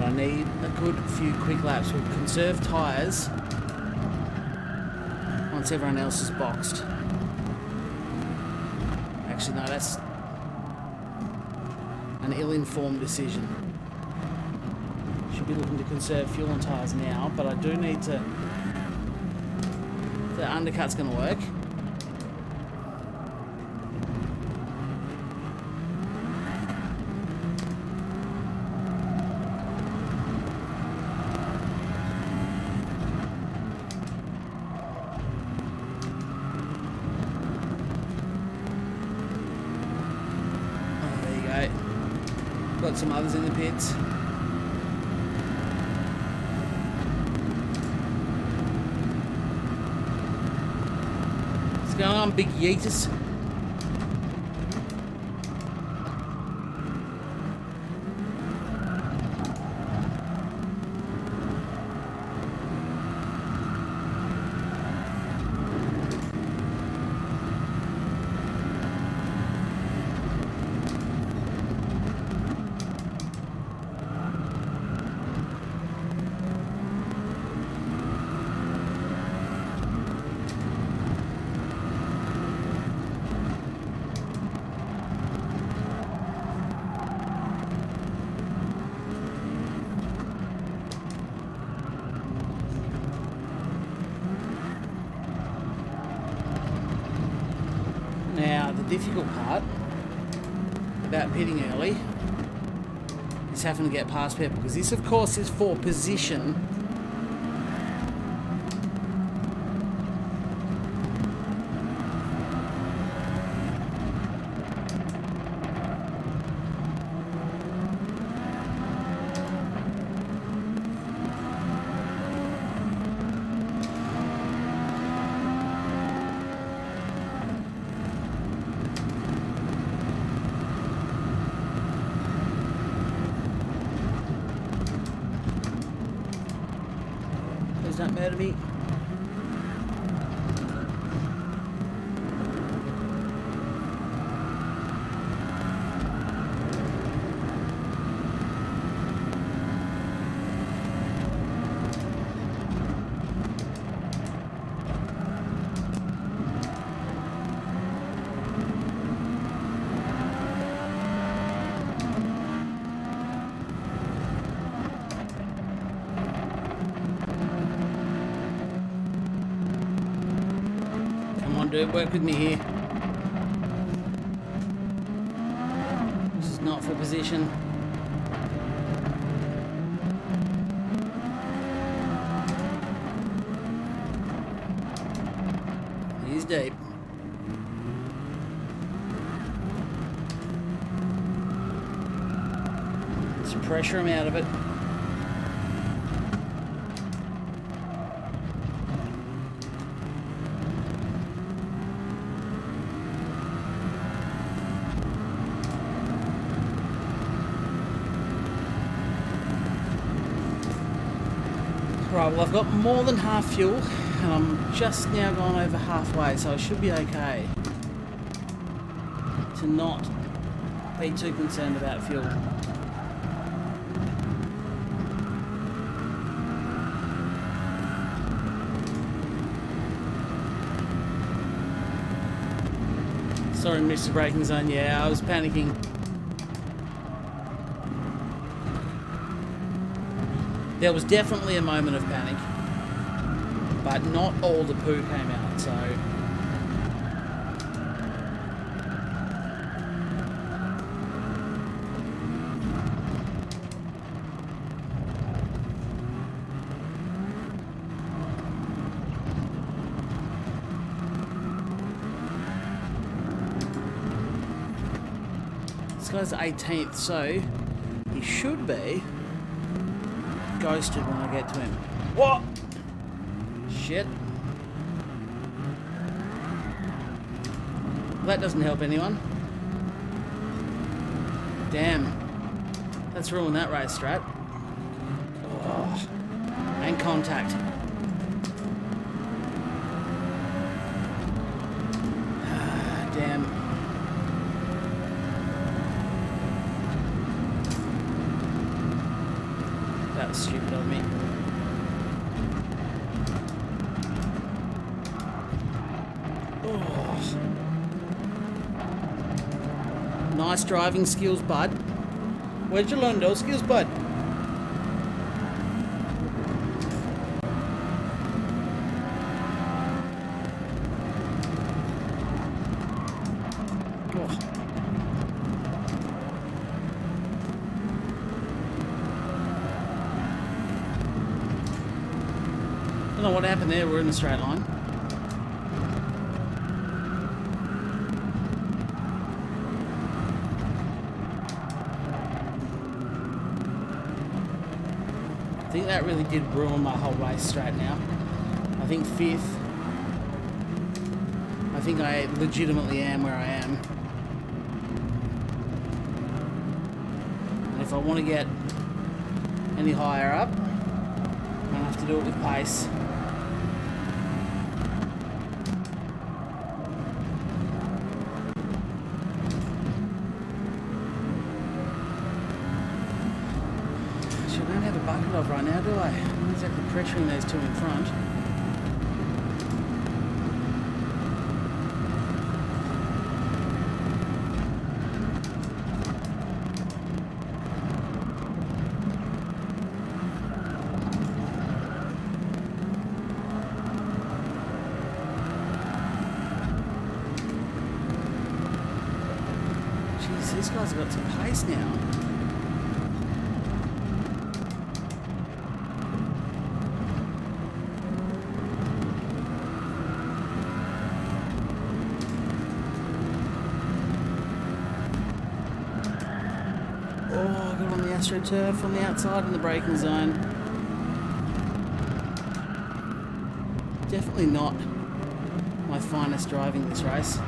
I need a good few quick laps. We'll conserve tyres once everyone else is boxed. Actually, no, that's an ill-informed decision. Should be looking to conserve fuel and tyres now, but I do need to... The undercut's going to work. Got some others in the pits. What's going on, big yeetus? difficult part about pitting early is having to get past people, because this, of course, is for position. Don't murder me. Dude, work with me here. This is not for position. He's deep. Let's pressure him out of it. Right, well, I've got more than half fuel, and I'm just now gone over halfway, so I should be okay to not be too concerned about fuel. Sorry, Mr. Braking Zone. Yeah, I was panicking. There was definitely a moment of panic, but not all the poo came out, so... This guy's 18th, so he should be ghosted when I get to him. What? Shit. That doesn't help anyone. Damn. That's ruined that race strat. Oh. And contact. Damn. That was stupid of me. Oh. Nice driving skills, bud. Where'd you learn those skills, bud? I don't know what happened there. We're in a straight line. I think that really did ruin my whole race straight now. I think 5th. I think I legitimately am where I am. And if I want to get any higher up, I'm going to have to do it with pace. I don't have a bucket of right now, do I? I'm not exactly pressuring those two in front. these guys have got some pace now. Oh, I got on the AstroTurf on the outside in the braking zone. Definitely not my finest driving this race.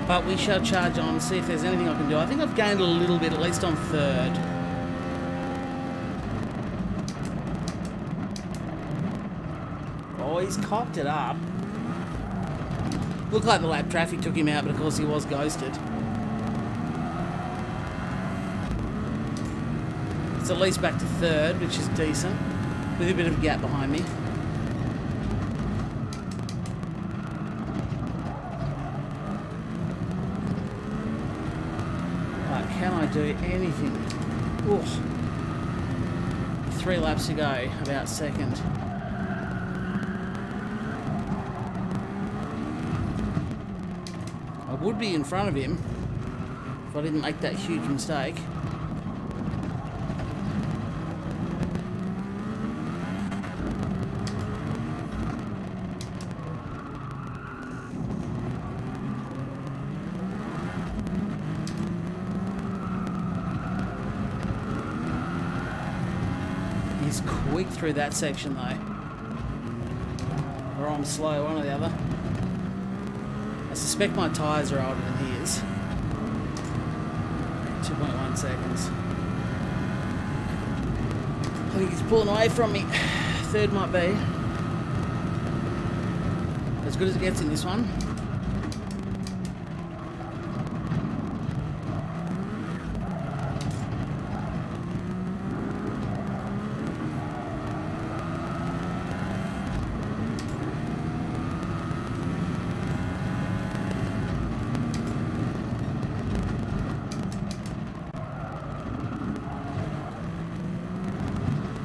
But we shall charge on, see if there's anything I can do. I think I've gained a little bit, at least on third. Oh, he's cocked it up. Looked like the lap traffic took him out, but of course he was ghosted. It's at least back to third, which is decent, with a bit of a gap behind me. Can I do anything? Oof. 3 laps to go, about second. I would be in front of him if I didn't make that huge mistake. He's quick through that section though. Or I'm slow, one or the other. I suspect my tyres are older than his. 2.1 seconds. I think he's pulling away from me. Third might be. As good as it gets in this one.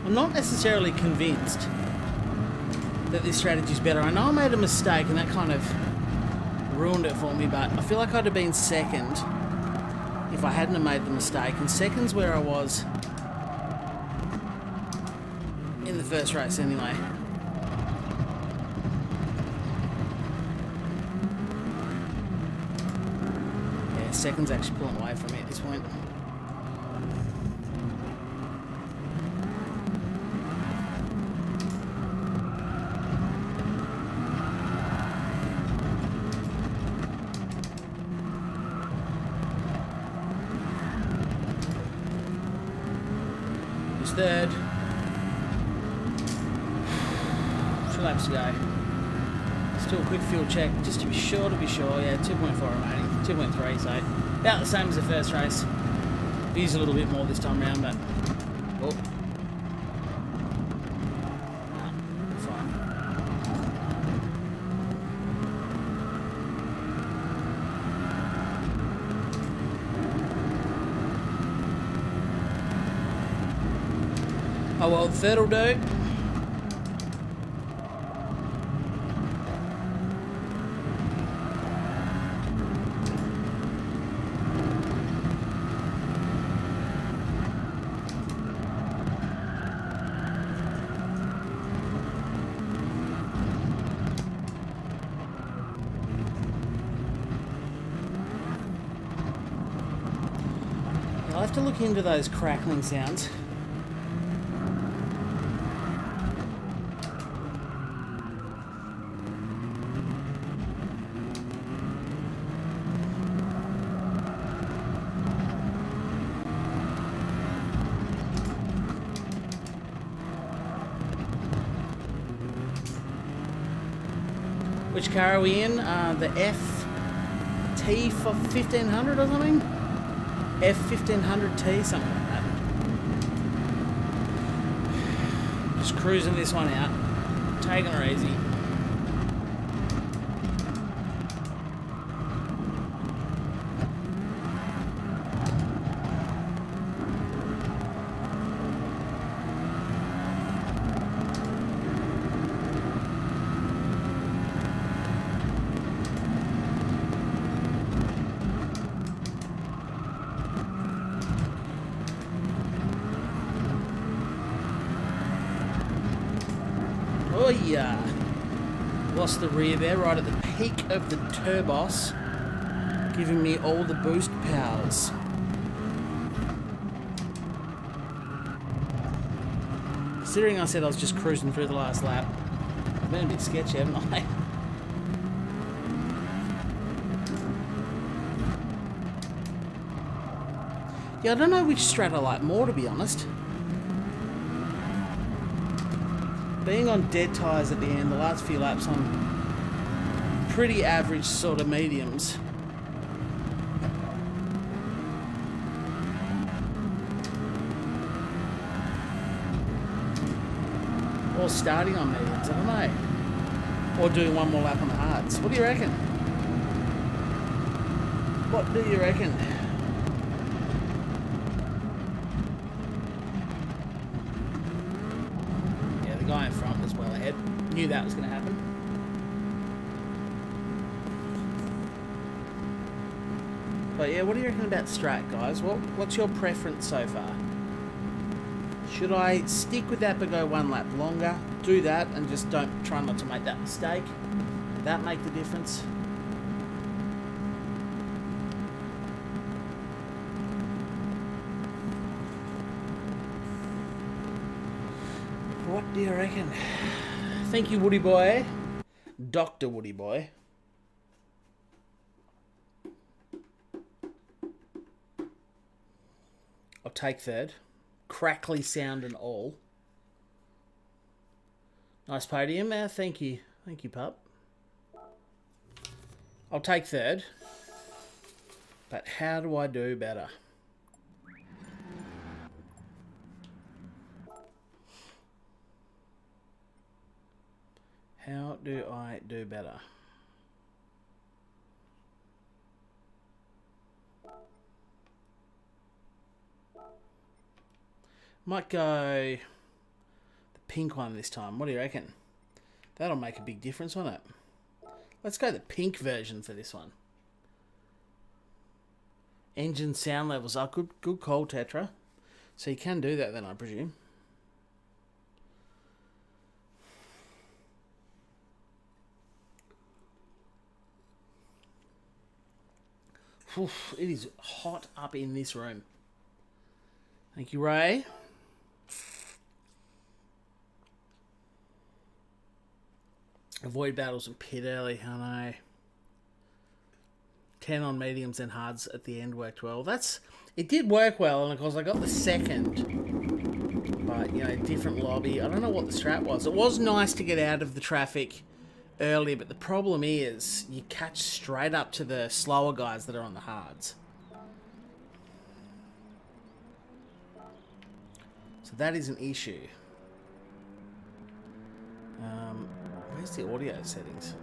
I'm not necessarily convinced that this strategy is better. I know I made a mistake and that kind of ruined it for me, but I feel like I'd have been second if I hadn't have made the mistake, and second's where I was in the first race anyway. Yeah, second's actually pulling away from me at this point. Third. 2 laps to go. Still a quick fuel check, just to be sure, yeah, 2.4 remaining, 2.3, so about the same as the first race. Used a little bit more this time around, but oh. Fine. Oh well, the third will do. I'll have to look into those crackling sounds. Which car are we in? The F10 T for 1500 or something? F1500T, something like that. Just cruising this one out. Taking her easy. Oh yeah, lost the rear there right at the peak of the turbos, giving me all the boost powers. Considering I said I was just cruising through the last lap, I've been a bit sketchy, haven't I? Yeah, I don't know which strat I like more, to be honest. Being on dead tyres at the end, the last few laps on pretty average sort of mediums. Or starting on mediums, I don't know. Or doing one more lap on the hards. What do you reckon? What do you reckon? Guy in front was well ahead. Knew that was going to happen. But yeah, what do you reckon about strat, guys? What's your preference so far? Should I stick with that but go one lap longer? Do that and just try not to make that mistake? Would that make the difference? What do you reckon? Thank you, Woody Boy. Dr. Woody Boy. I'll take third. Crackly sound and all. Nice podium. Thank you. Thank you, pup. I'll take third. But how do I do better? How do I do better? Might go the pink one this time. What do you reckon? That'll make a big difference, won't it? Let's go the pink version for this one. Engine sound levels are good. Good call, Tetra. So you can do that then, I presume. Oof, it is hot up in this room. Thank you, Ray. Avoid battles and pit early, I know. 10 on mediums and hards at the end worked well. It did work well, and of course I got the second. But, you know, different lobby. I don't know what the strat was. It was nice to get out of the traffic early, but the problem is you catch straight up to the slower guys that are on the hards. So that is an issue. Where's the audio settings?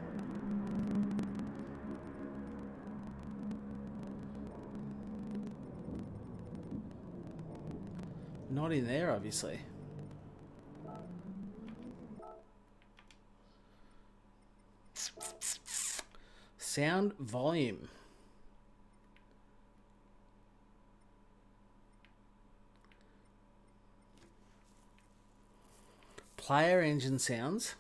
Not in there, obviously. Sound volume. Player engine sounds.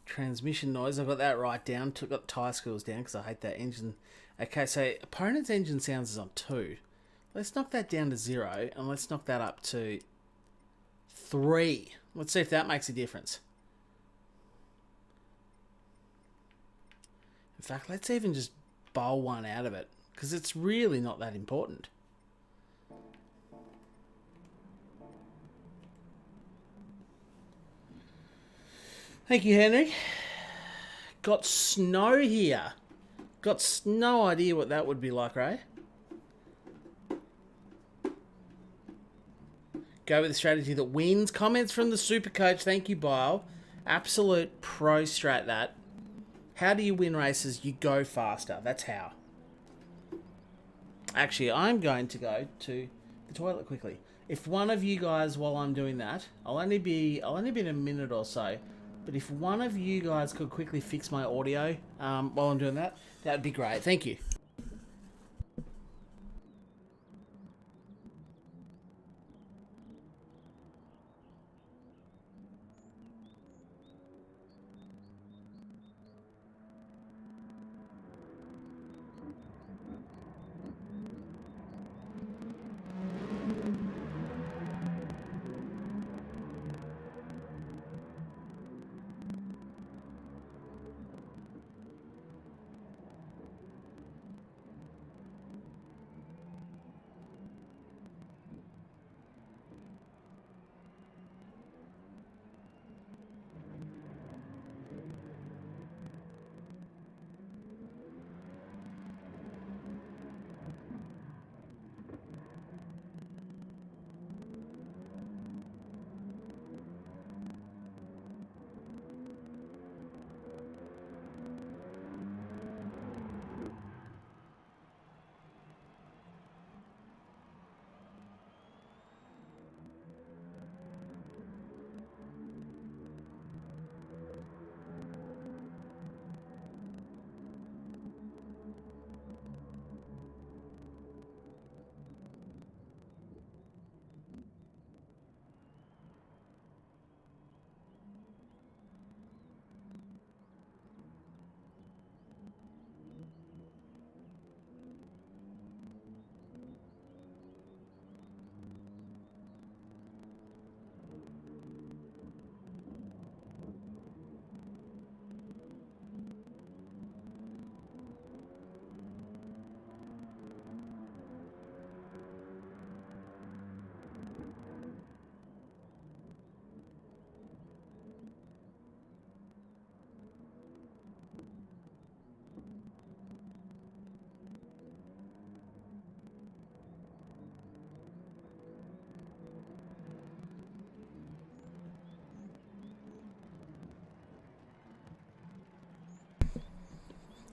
Transmission noise. I've got that right down. Got tyre squeals down because I hate that engine. Okay, so opponent's engine sounds is on 2. Let's knock that down to 0 and let's knock that up to 3. Let's see if that makes a difference. In fact, let's even just bowl one out of it because it's really not that important. Thank you, Henry. Got snow here. Got no idea what that would be like, Ray. Go with the strategy that wins. Comments from the super coach. Thank you, Bile. Absolute pro strat that. How do you win races? You go faster. That's how. Actually, I'm going to go to the toilet quickly. If one of you guys, while I'm doing that, I'll only be in a minute or so, but if one of you guys could quickly fix my audio while I'm doing that, that'd be great. Thank you.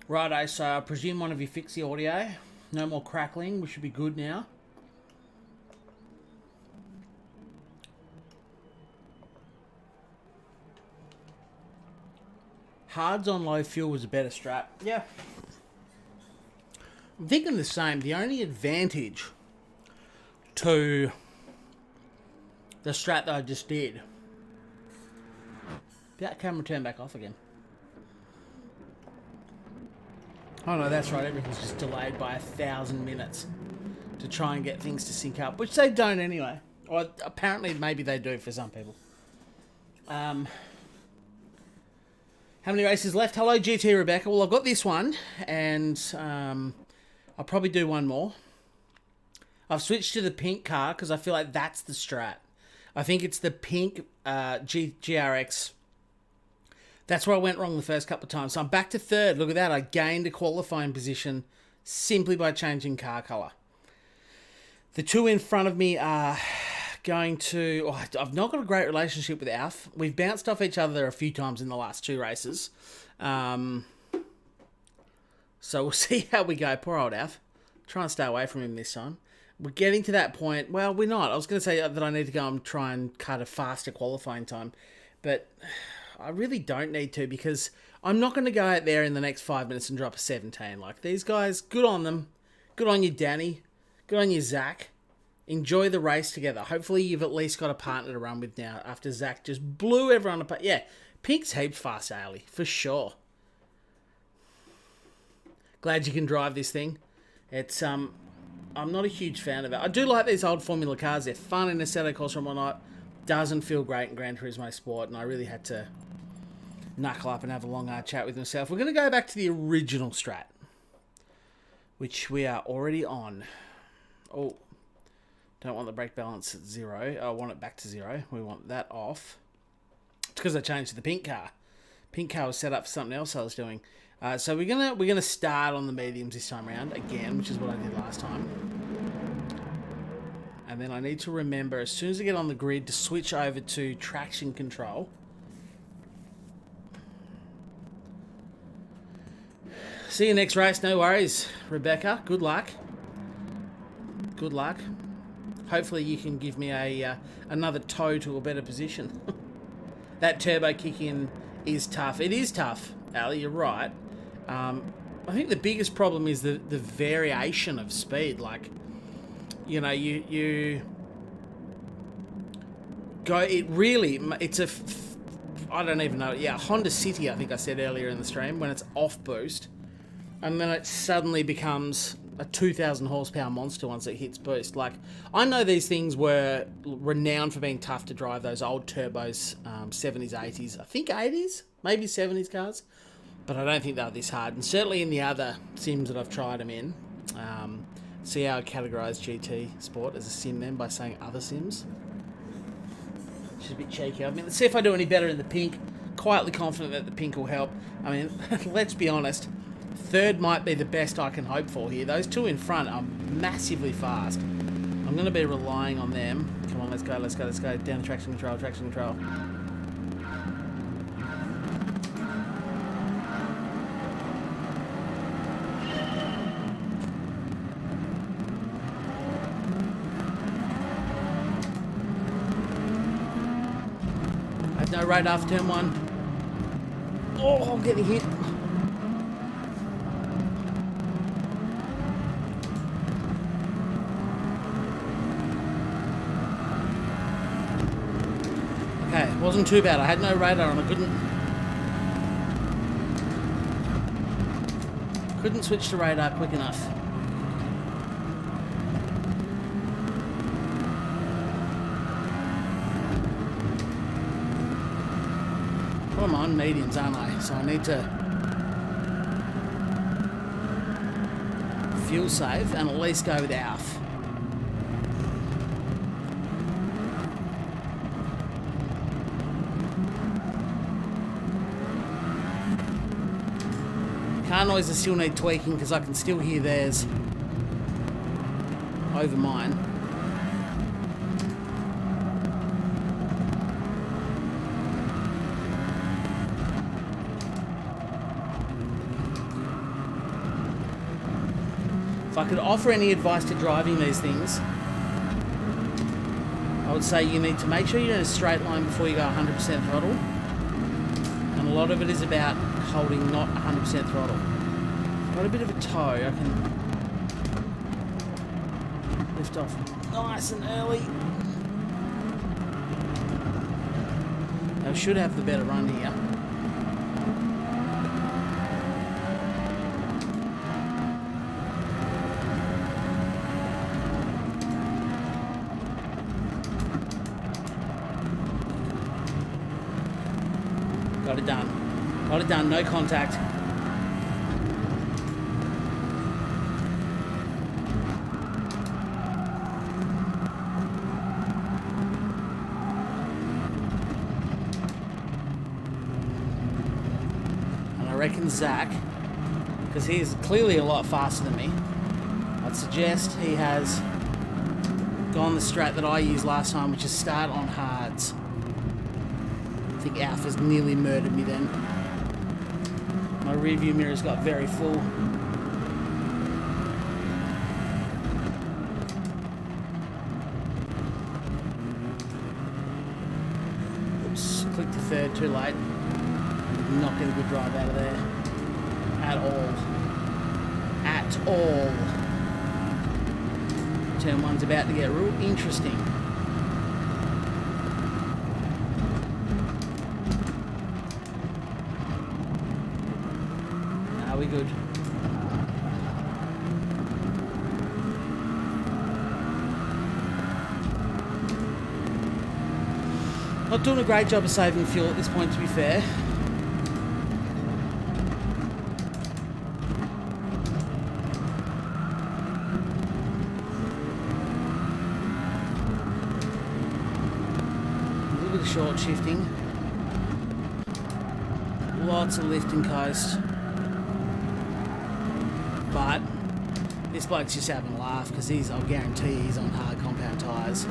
Righto, so I presume one of you fixed the audio. No more crackling. We should be good now. Hards on low fuel was a better strat. Yeah. I'm thinking the same. The only advantage to the strat that I just did. That camera turned back off again. Oh no, that's right. Everything's just delayed by 1,000 minutes to try and get things to sync up, which they don't anyway. Or apparently, maybe they do for some people. How many races left? Hello, GT Rebecca. Well, I've got this one, and I'll probably do one more. I've switched to the pink car because I feel like that's the strat. I think it's the pink GRX. That's where I went wrong the first couple of times. So I'm back to third. Look at that. I gained a qualifying position simply by changing car colour. The two in front of me are going to... Oh, I've not got a great relationship with Alf. We've bounced off each other a few times in the last two races. So we'll see how we go. Poor old Alf. Try and stay away from him this time. We're getting to that point. Well, we're not. I was going to say that I need to go and try and cut a faster qualifying time. But I really don't need to because I'm not going to go out there in the next 5 minutes and drop a 17. Like, these guys, good on them. Good on you, Danny. Good on you, Zach. Enjoy the race together. Hopefully you've at least got a partner to run with now after Zach just blew everyone apart. Yeah, Pink's heaps fast, Ali, for sure. Glad you can drive this thing. It's, I'm not a huge fan of it. I do like these old Formula cars. They're fun in Assetto Corsa and whatnot. Doesn't feel great in Gran Turismo Sport, and I really had to knuckle up and have a long hard chat with myself. We're going to go back to the original strat, which we are already on. Oh, don't want the brake balance at 0. I want it back to 0. We want that off. It's because I changed to the pink car. Pink car was set up for something else I was doing. So we're gonna start on the mediums this time around again, which is what I did last time. And then I need to remember as soon as I get on the grid to switch over to traction control. See you next race, no worries, Rebecca. Good luck. Good luck. Hopefully you can give me a another toe to a better position. That turbo kick in is tough. It is tough, Ali, you're right. I think the biggest problem is the variation of speed. Like, you know, you go, it's a, I don't even know, yeah, Honda City, I think I said earlier in the stream, when it's off boost, and then it suddenly becomes a 2,000 horsepower monster once it hits boost. Like, I know these things were renowned for being tough to drive, those old turbos, 70s, 80s, I think 80s, maybe 70s cars, but I don't think they're this hard. And certainly in the other sims that I've tried them in, see how I categorise GT Sport as a sim then by saying other sims. Which is a bit cheeky. I mean, let's see if I do any better in the pink. Quietly confident that the pink will help. I mean, let's be honest. Third might be the best I can hope for here. Those two in front are massively fast. I'm going to be relying on them. Come on, let's go, let's go, let's go. Down to traction control, traction control. No radar after turn one. Oh, I'm getting hit. Okay, wasn't too bad. I had no radar and I couldn't switch to radar quick enough. I'm on mediums, aren't I? So I need to fuel save and at least go with ALF. Car noises still need tweaking because I can still hear theirs over mine. If I could offer any advice to driving these things, I would say you need to make sure you're in a straight line before you go 100% throttle. And a lot of it is about holding not 100% throttle. Got a bit of a toe, I can lift off nice and early. I should have the better run here. Got it done. Got it done. No contact. And I reckon Zach, because he is clearly a lot faster than me, I'd suggest he has gone the strat that I used last time, which is start on hards. I think Alpha's nearly murdered me then. My rear view mirrors got very full. Oops, clicked to third too late. Did not get a good drive out of there. At all. At all. Turn one's about to get real interesting. Are we good? Not doing a great job of saving fuel at this point, to be fair. A little bit of short shifting. Lots of lift and coast. but this bloke's just having a laugh because I'll guarantee he's on hard compound tyres.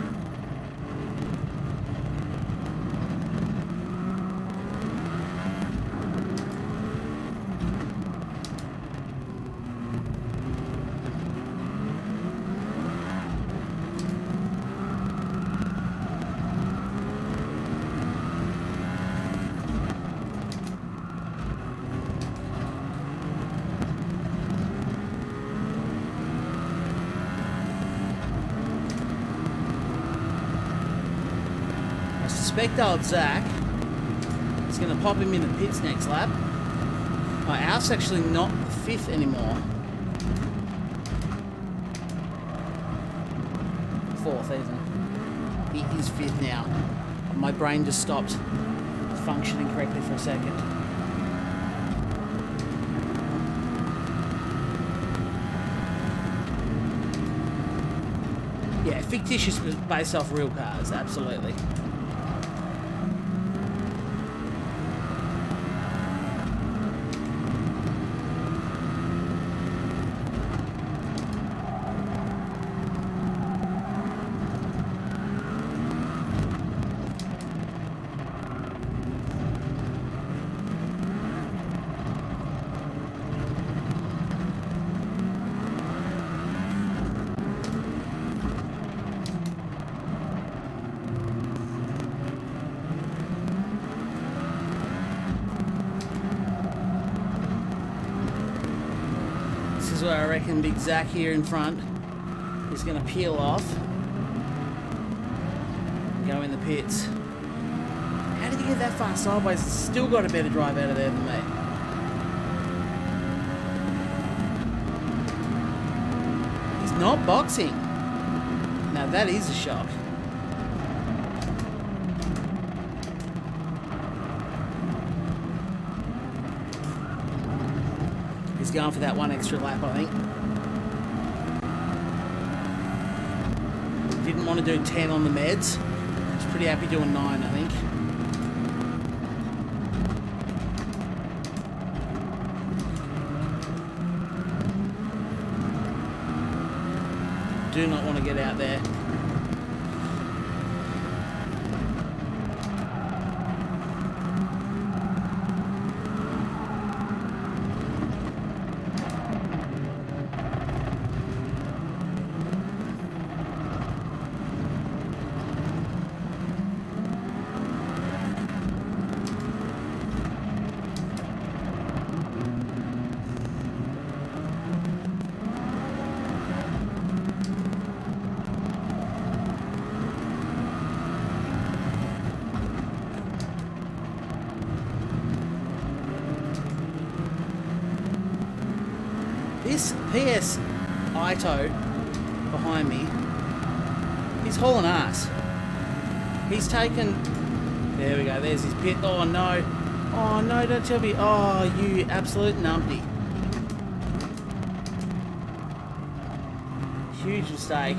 I suspect old Zach is going to pop him in the pits next lap. Alf's actually not fifth anymore. Fourth even. He is fifth now. My brain just stopped functioning correctly for a second. Yeah, fictitious based off real cars, absolutely. Where I reckon Big Zach here in front is going to peel off and go in the pits. How did he get that far sideways? He's still got a better drive out of there than me. He's not boxing. Now that is a shock. He's going for that one extra lap, I think. Didn't want to do 10 on the meds. He's pretty happy doing 9, I think. Do not want to get out there. This PS Ito behind me, he's hauling ass. He's taken... There we go, there's his pit. Oh no. Oh no, don't tell me. Oh, you absolute numpty. Huge mistake.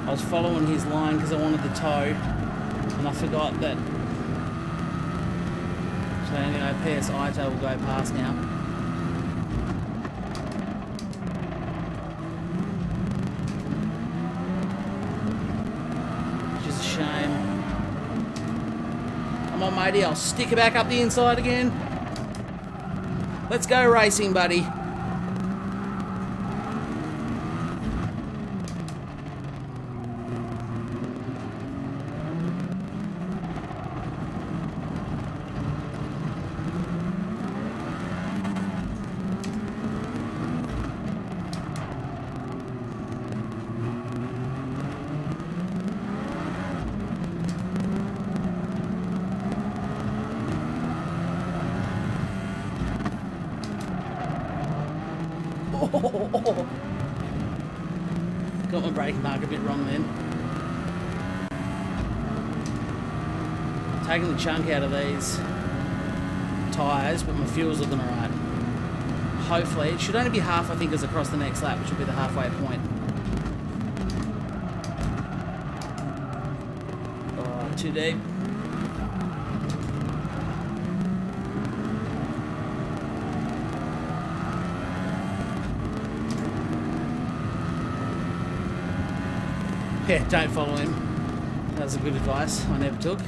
I was following his line because I wanted the toe, and I forgot that. So anyway, PS Ito will go past now. Which is a shame. Come on, matey, I'll stick it back up the inside again. Let's go racing, buddy. Got my brake mark a bit wrong then. Taking the chunk out of these tyres, but my fuel's looking alright. Hopefully, it should only be half, I think, as across the next lap, which will be the halfway point. Oh, too deep. Yeah, don't follow him. That was a good advice I never took.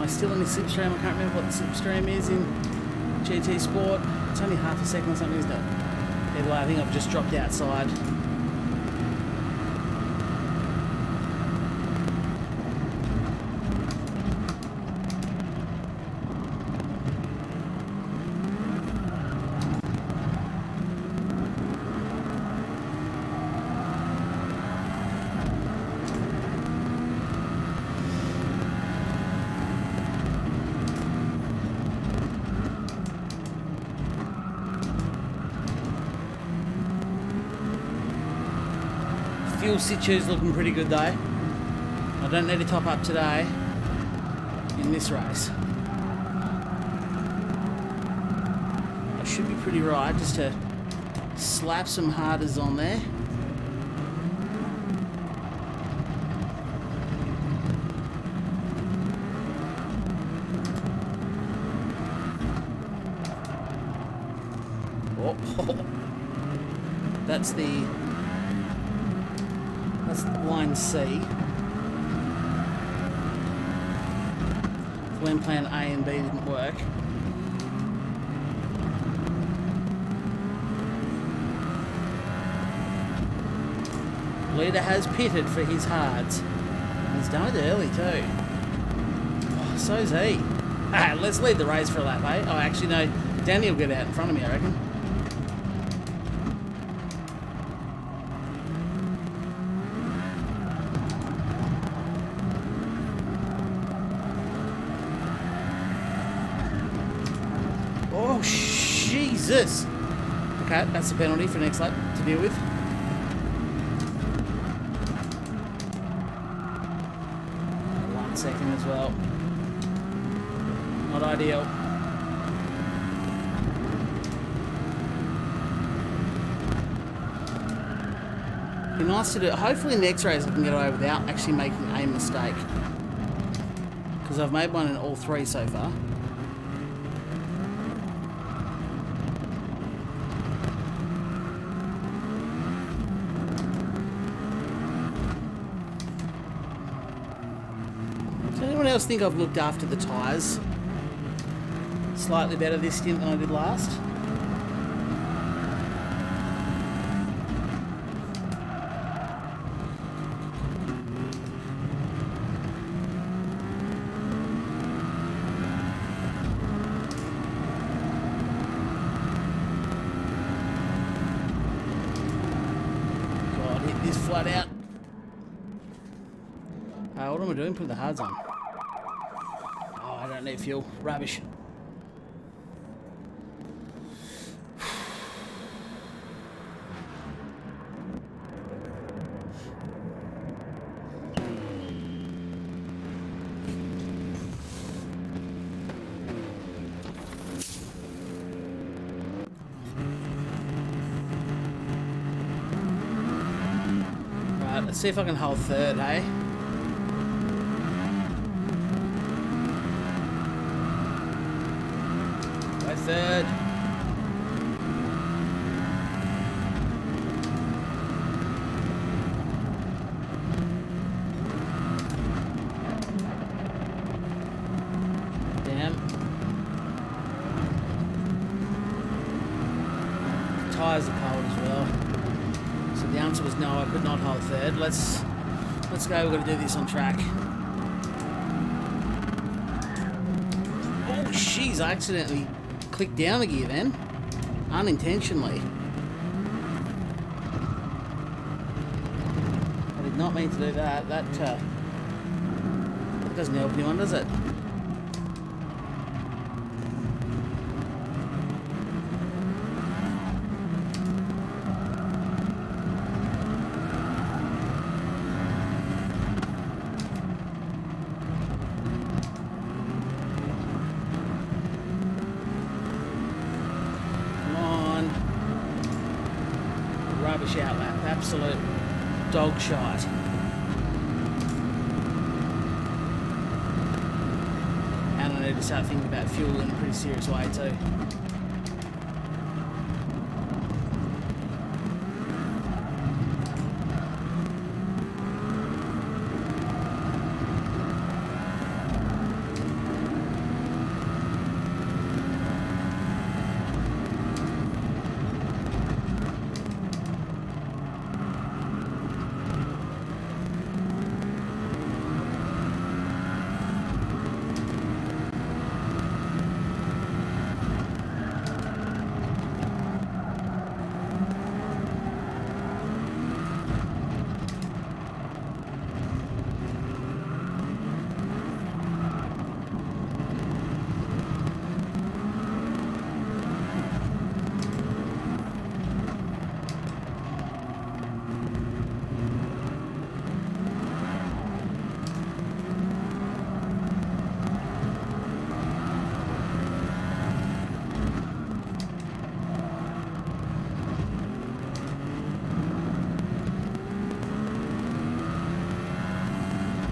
Still in the slipstream. I can't remember what the slipstream is in GT Sport. It's only half a second or something, isn't it? Either way, I think I've just dropped outside. Fuel situation's looking pretty good though. I don't need to top up today in this race. I should be pretty right just to slap some harders on there. Oh, that's line C. When plan A and B didn't work. Leader has pitted for his hards. He's done it early too. Oh, so's he. Ah, let's lead the race for a lap, eh? Oh, actually no, Danny will get out in front of me, I reckon. Oh, Jesus! Okay, that's the penalty for next lap to deal with. 1 second as well. Not ideal. Be nice to do. Hopefully next race I can get away without actually making a mistake. Because I've made one in all three so far. Anyone else think I've looked after the tyres slightly better this stint than I did last? God, hit this flat out. What am I doing? Put the hards on. I don't need fuel. Rubbish. Right, let's see if I can hold third, hey? Third. Damn. Tyres are cold as well. So the answer was no, I could not hold third. Let's go, we're gonna do this on track. Oh jeez, I accidentally click down a gear then, unintentionally. Did not mean to do that. That doesn't help anyone, does it? Rubbish outlap, absolute dog shite. And I need to start thinking about fuel in a pretty serious way too.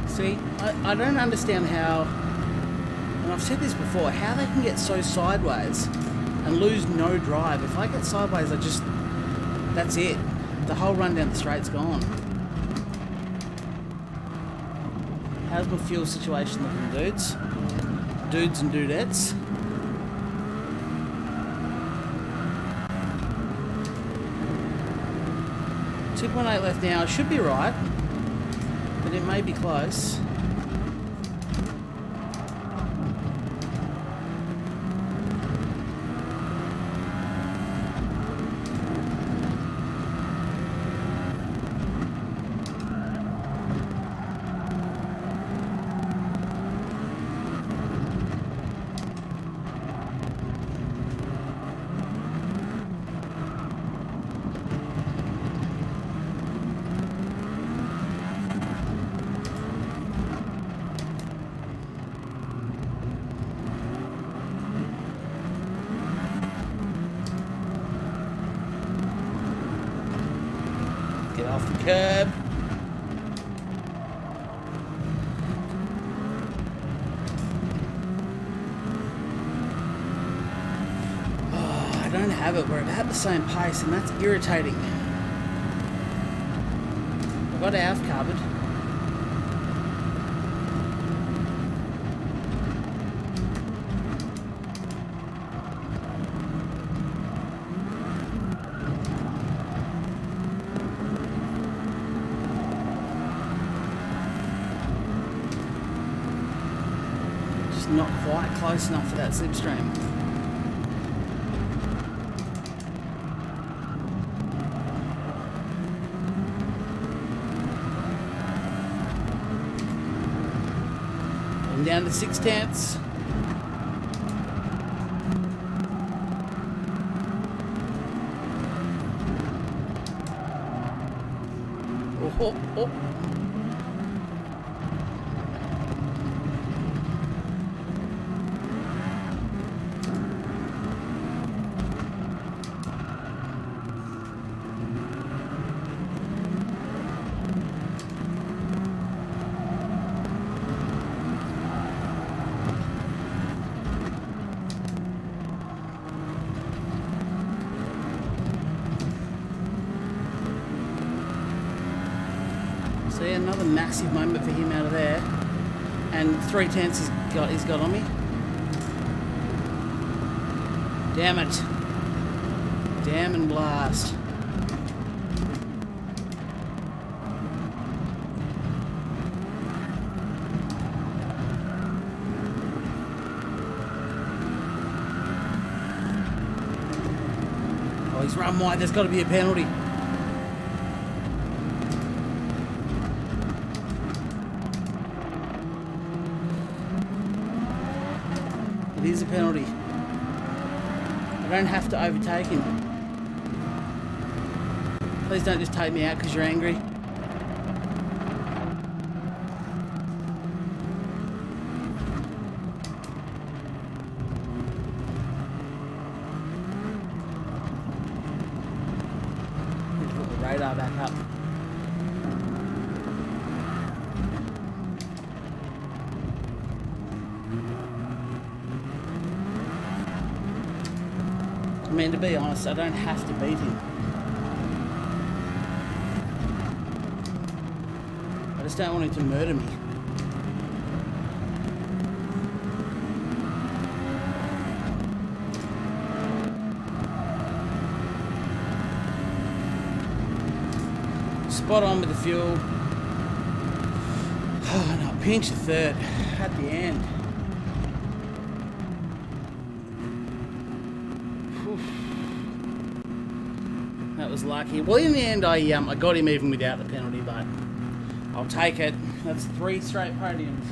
See, I don't understand how, and I've said this before, how they can get so sideways and lose no drive. If I get sideways, that's it. The whole run down the straight's gone. How's my fuel situation looking, dudes? Dudes and dudettes? .8 left now. I should be right. But it may be close. Get off the curb. Oh, I don't have it. We're about the same pace, and that's irritating. I've got Alf covered. Not quite close enough for that slipstream. I'm down to 6/10. Oh. See, another massive moment for him out of there. And 3/10 he's got on me. Damn it. Damn and blast. Oh, he's run wide. There's got to be a penalty. a penalty. I don't have to overtake him. Please don't just take me out because you're angry. Need to put the radar back up. I mean, to be honest, I don't have to beat him. I just don't want him to murder me. Spot on with the fuel. Oh no, pinch the third at the end. That was lucky. Well, in the end, I got him even without the penalty, but I'll take it. That's 3 straight podiums.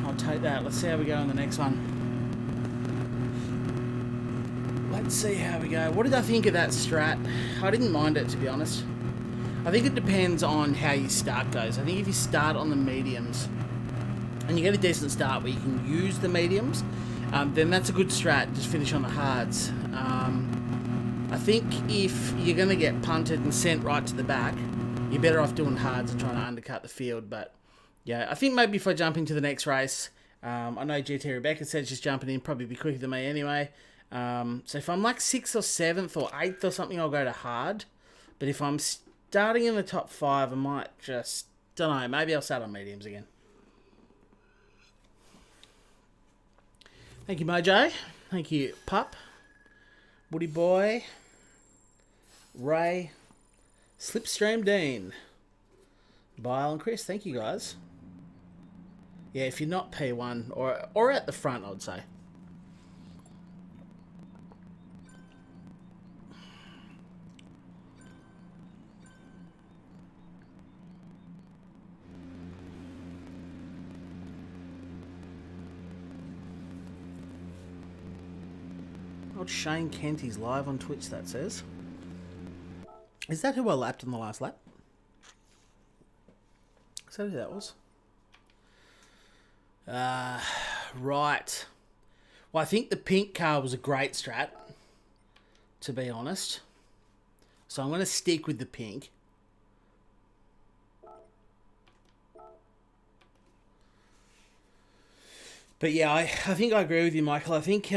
I'll take that. Let's see how we go in the next one. Let's see how we go. What did I think of that strat? I didn't mind it, to be honest. I think it depends on how your start goes. I think if you start on the mediums and you get a decent start where you can use the mediums, then that's a good strat. Just finish on the hards. I think if you're going to get punted and sent right to the back, you're better off doing hards and trying to undercut the field. But yeah, I think maybe if I jump into the next race, I know GT Rebecca said she's jumping in, probably be quicker than me anyway. So if I'm like 6th or 7th or 8th or something, I'll go to hard. But if I'm starting in the top 5, I might just, don't know, maybe I'll start on mediums again. Thank you, Mojo. Thank you, Pup. Woody Boy. Ray. Slipstream Dean. Bile and Chris. Thank you, guys. Yeah, if you're not P1 or at the front, I would say. Old Shane Kenty's live on Twitch, that says. Is that who I lapped on the last lap? Is that who that was? Right. Well, I think the pink car was a great strat, to be honest. So I'm going to stick with the pink. But yeah, I think I agree with you, Michael. I think...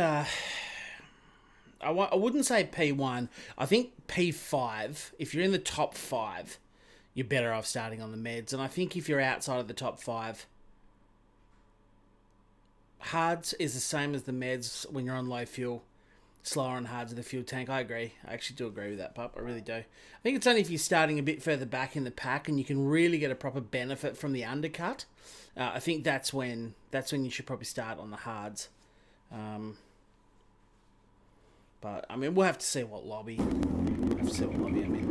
I wouldn't say P1. I think P5, if you're in the top 5, you're better off starting on the meds. And I think if you're outside of the top 5, hards is the same as the meds when you're on low fuel. Slower on hards of the fuel tank. I agree. I actually do agree with that, Pup. I really do. I think it's only if you're starting a bit further back in the pack and you can really get a proper benefit from the undercut. I think that's when you should probably start on the hards. But, I mean, we'll have to see what lobby. We'll have to see what lobby I'm in.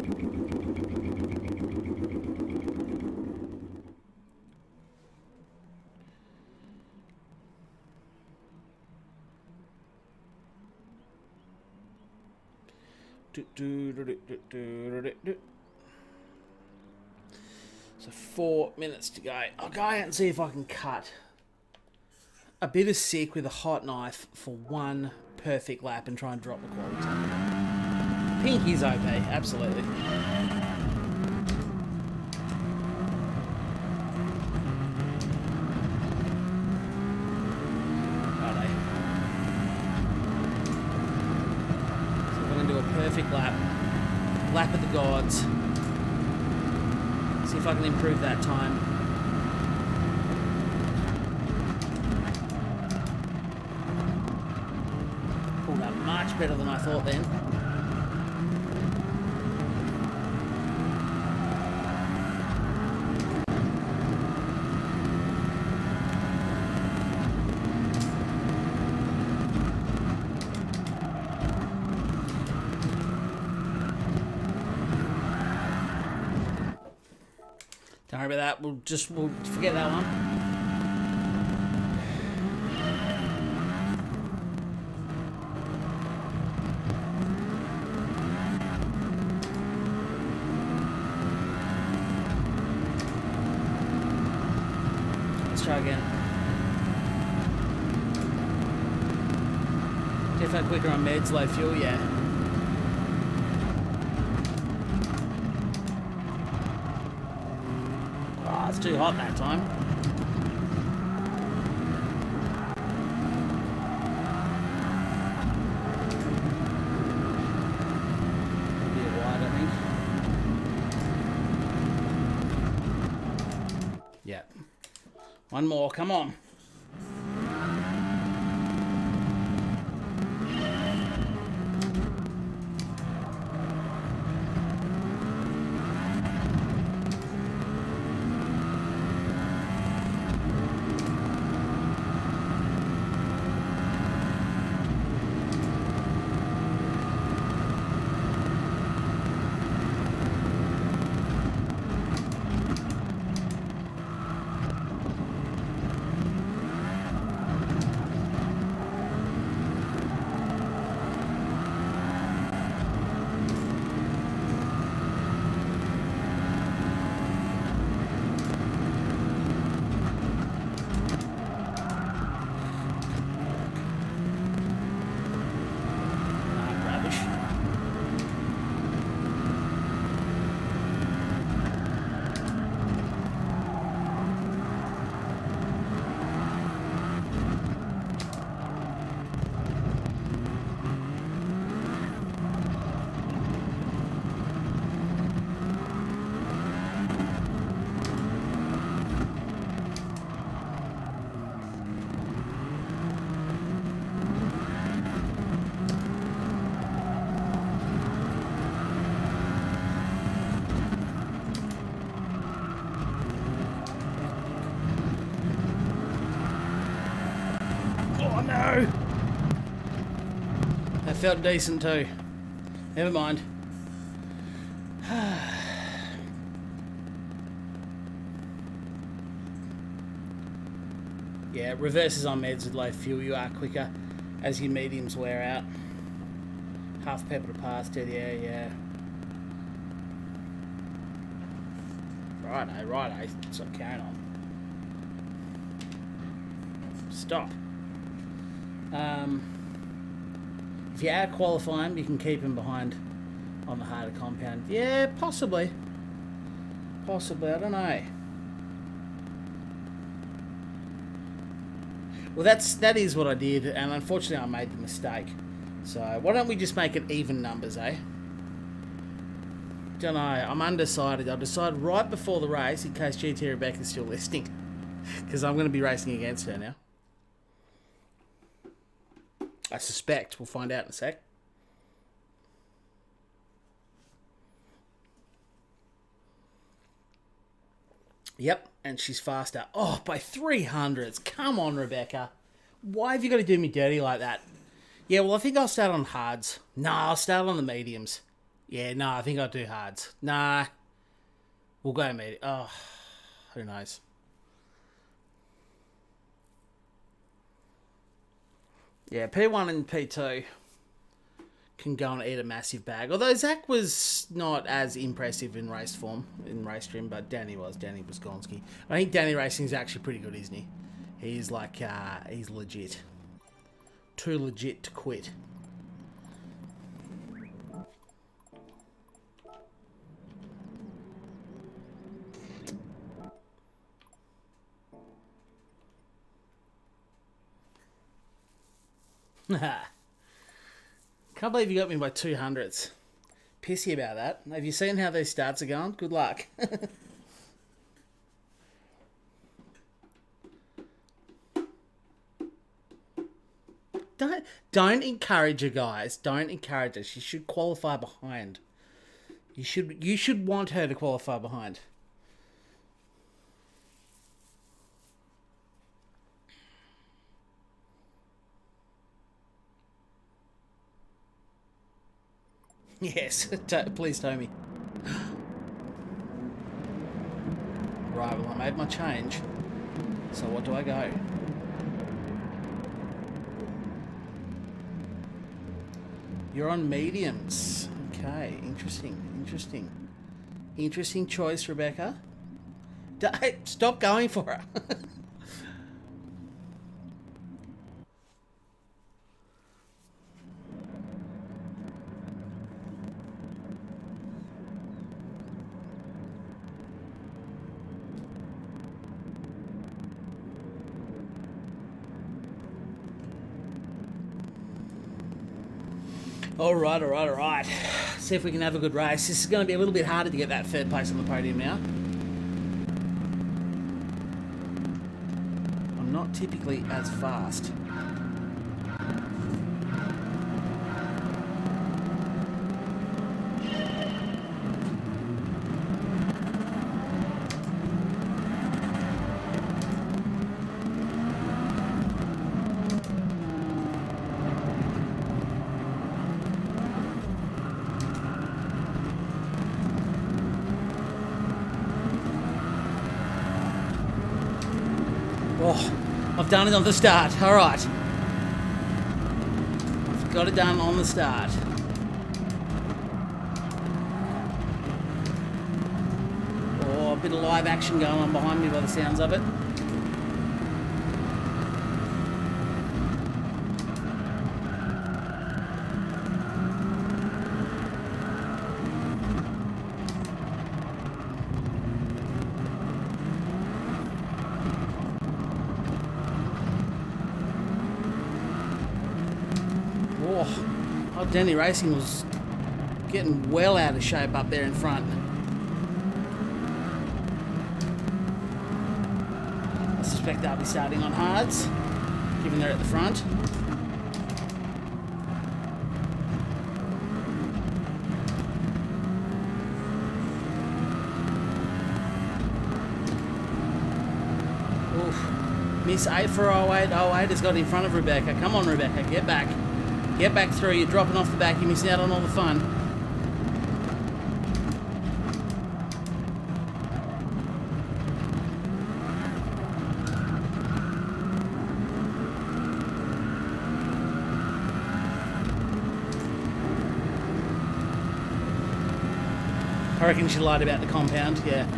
So 4 minutes to go. I'll go out and see if I can cut a bit of sick with a hot knife for one perfect lap and try and drop the quality time. Pink is OP, absolutely. Righto. So we're going to do a perfect lap. Lap of the gods. See if I can improve that time. Pulled up much better than I thought then. Don't worry about that. We'll forget that one. try again. Definitely quicker on meds, low fuel, yeah. Oh, it's too hot that time. One more, come on. Oh no! That felt decent too. Never mind. Yeah, reverses on meds with low fuel, you are quicker as your mediums wear out. Half pepper to pass, dead air, yeah. Righto. Stop carrying on. Stop. If you out qualify him, you can keep him behind on the harder compound. Yeah, possibly. Possibly, I don't know. Well, that is what I did, and unfortunately I made the mistake. So why don't we just make it even numbers, eh? Don't know. I'm undecided. I decided right before the race, in case GT Rebecca's still listening, because I'm going to be racing against her now. I suspect. We'll find out in a sec. Yep, and she's faster. Oh, by 300s. Come on, Rebecca. Why have you got to do me dirty like that? Yeah, well, I think I'll start on hards. Nah, I'll start on the mediums. Yeah, no, I think I'll do hards. Nah. We'll go medium. Oh, who knows? Yeah, P1 and P2 can go and eat a massive bag. Although Zach was not as impressive in race form, in race trim, but Danny was. Danny Boskonski. I think Danny Racing is actually pretty good, isn't he? He's like, he's legit. Too legit to quit. Can't believe you got me by 200s. Pissy about that. Have you seen how these starts are going? Good luck. Don't encourage her, guys. Don't encourage her. She should qualify behind. You should want her to qualify behind. Yes, please tell me. Right, well, I made my change. So what do I go? You're on mediums. Okay, interesting. Interesting choice, Rebecca. Stop going for her. Alright. See if we can have a good race. This is going to be a little bit harder to get that third place on the podium now. I'm not typically as fast. Oh, I've done it on the start. All right. I've got it done on the start. Oh, a bit of live action going on behind me by the sounds of it. Oh, Denny Racing was getting well out of shape up there in front. I suspect they'll be starting on hards, given they're at the front. Oof. Miss 8 for 08. 08 has got in front of Rebecca. Come on, Rebecca, get back. Get back through, you're dropping off the back, you're missing out on all the fun. I reckon she lied about the compound, yeah.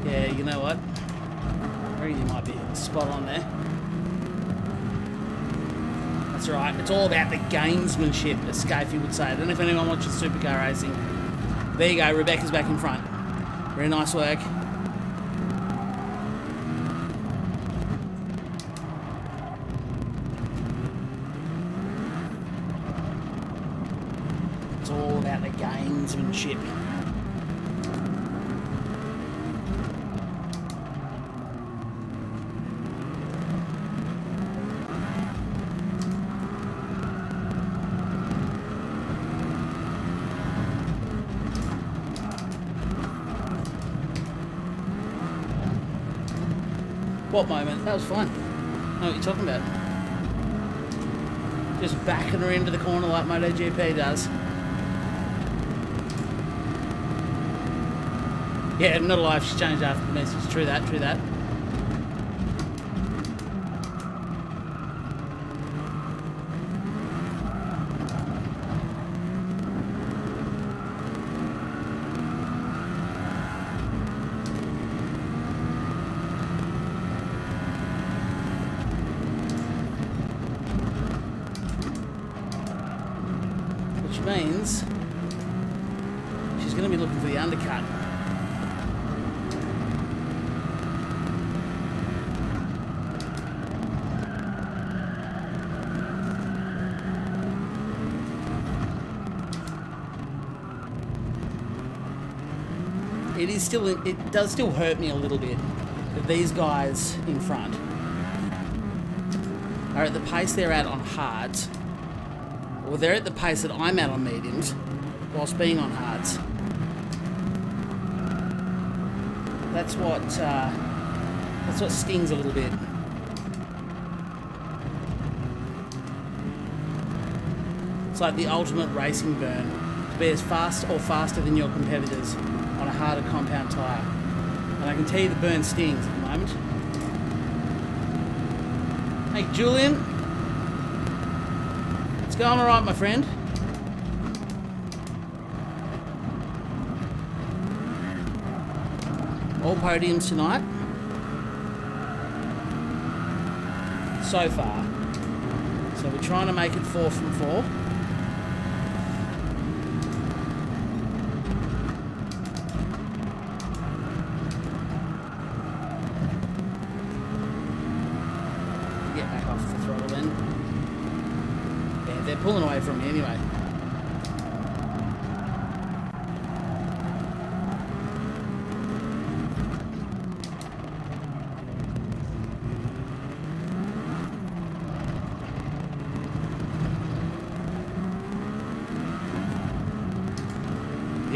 Yeah, you know what? I reckon you might be spot on there. That's right, it's all about the gamesmanship, as Scafey would say. I don't know if anyone watches supercar racing. There you go, Rebecca's back in front. Very nice work. It's all about the gamesmanship. What moment? That was fun. I know what you're talking about. Just backing her into the corner like MotoGP does. Yeah, not alive. She's changed after the message. True that, true that. Which means she's going to be looking for the undercut. It does still hurt me a little bit that these guys in front are at the pace they're at on hards. Well, they're at the pace that I'm at on mediums, whilst being on hards. That's what stings a little bit. It's like the ultimate racing burn, to be as fast or faster than your competitors on a harder compound tyre. And I can tell you the burn stings at the moment. Hey, Julian. It's going all right, my friend. All podiums tonight. So far. So we're trying to make it 4 from 4. Get back off the throttle then. Yeah, they're pulling away from me anyway.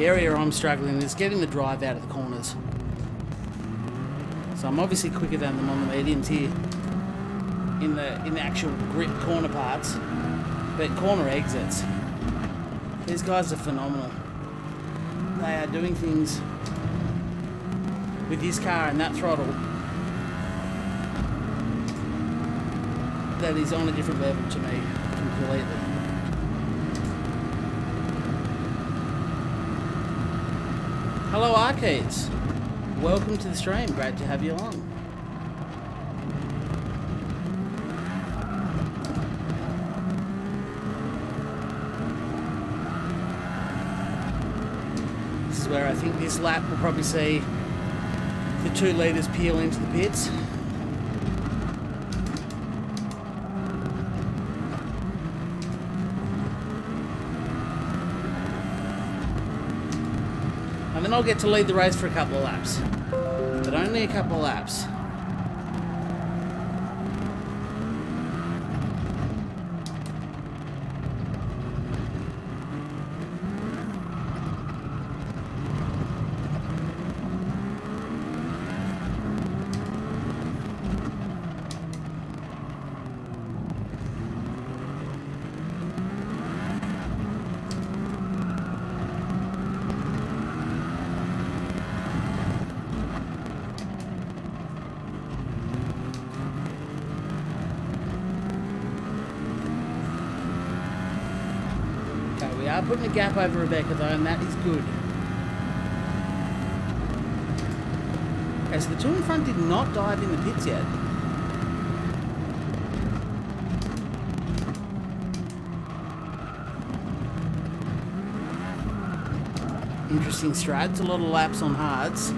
The area I'm struggling is getting the drive out of the corners. So I'm obviously quicker than them on the mediums here in the actual grip corner parts, but corner exits, these guys are phenomenal. They are doing things with this car and that throttle that is on a different level to me completely. Hello Arcades, welcome to the stream, great to have you along. This is where I think this lap will probably see the 2 litres peel into the pits. And then I'll get to lead the race for a couple of laps. But only a couple of laps. We are putting a gap over Rebecca though, and that is good. Okay, so the 2 in front did not dive in the pits yet. Interesting strats, a lot of laps on hards.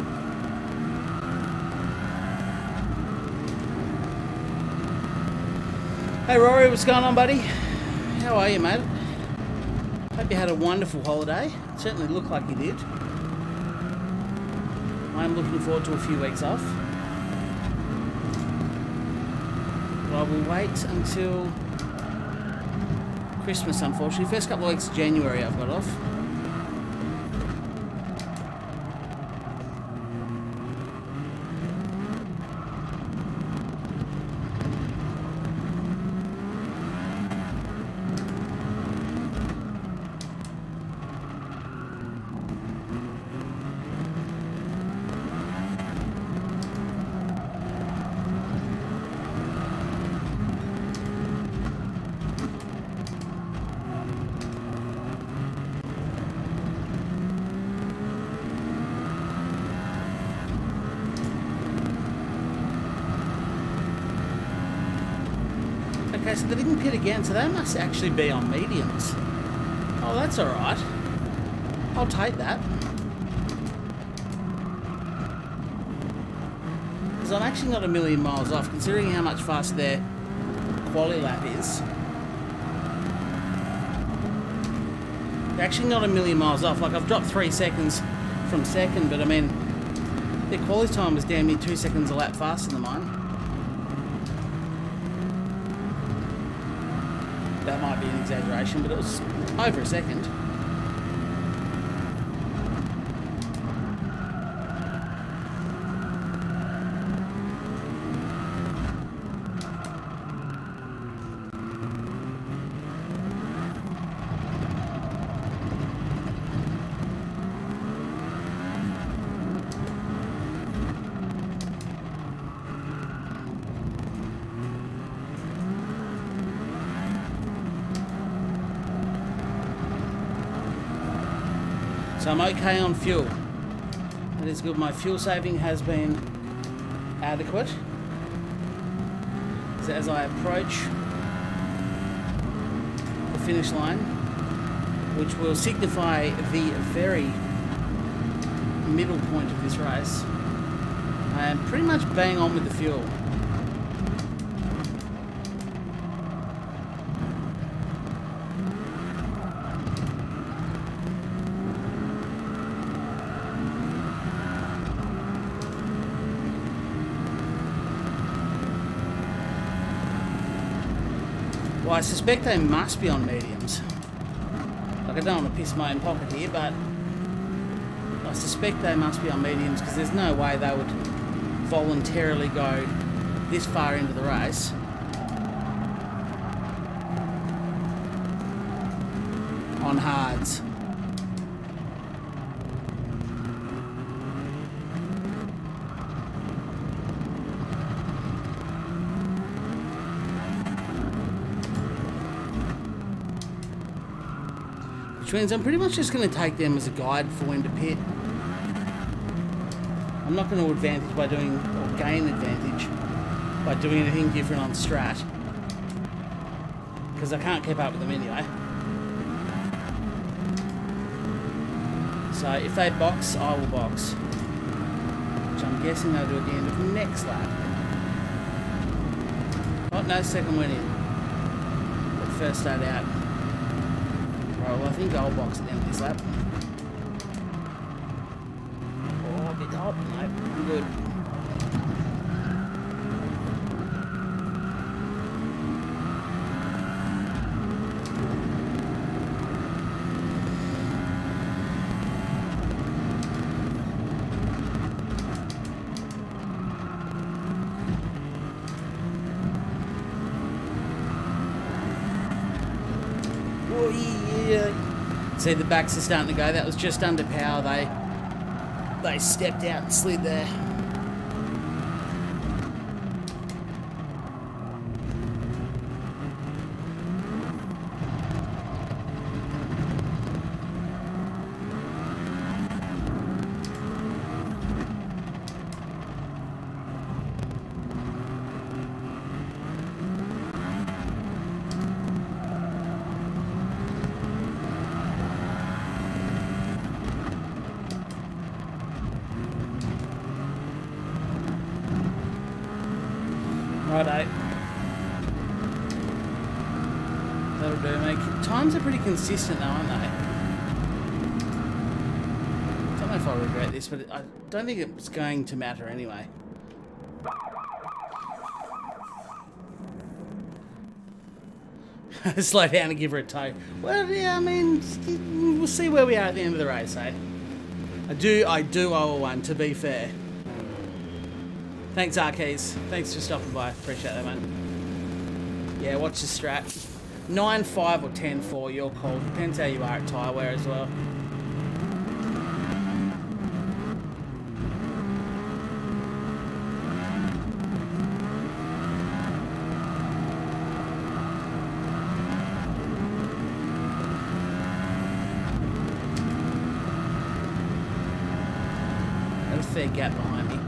Hey Rory, what's going on buddy? How are you mate? Hope you had a wonderful holiday. It certainly looked like you did. I'm looking forward to a few weeks off. But I will wait until Christmas, unfortunately. First couple of weeks of January I've got off. Okay, so they didn't pit again, so they must actually be on mediums. Oh, that's alright. I'll take that. Because I'm actually not a million miles off, considering how much faster their quali lap is. They're actually not a million miles off. Like, I've dropped 3 seconds from second, but I mean, their quali time was damn near 2 seconds a lap faster than mine. That might be an exaggeration, but it was over a second. So I'm okay on fuel. That is good. My fuel saving has been adequate. So as I approach the finish line, which will signify the very middle point of this race, I am pretty much bang on with the fuel. Well, I suspect they must be on mediums. Like, I don't want to piss my own pocket here, but suspect they must be on mediums because there's no way they would voluntarily go this far into the race. On hards. Which means I'm pretty much just going to take them as a guide for when to pit. I'm not going to advantage by doing, or gain advantage by doing anything different on strat. Because I can't keep up with them anyway. So if they box, I will box. Which I'm guessing they'll do at the end of next lap. Oh, no, second went in. But first start out. Right, well, I think I'll box at the end of this lap. Oh, a bit hot. No, I'm good. See, the backs are starting to go. That was just under power. They stepped out and slid there. Righto. That'll do, mate. Times are pretty consistent though, aren't they? Don't know if I'll regret this, but I don't think it's going to matter anyway. Slow down and give her a tow. Well, yeah, I mean, we'll see where we are at the end of the race, eh? I do owe her one, to be fair. Thanks, Arkeys. Thanks for stopping by. Appreciate that, man. Yeah, watch the strat. 9.5 or 10.4, your call. Depends how you are at tyre wear as well. Got a fair gap behind me.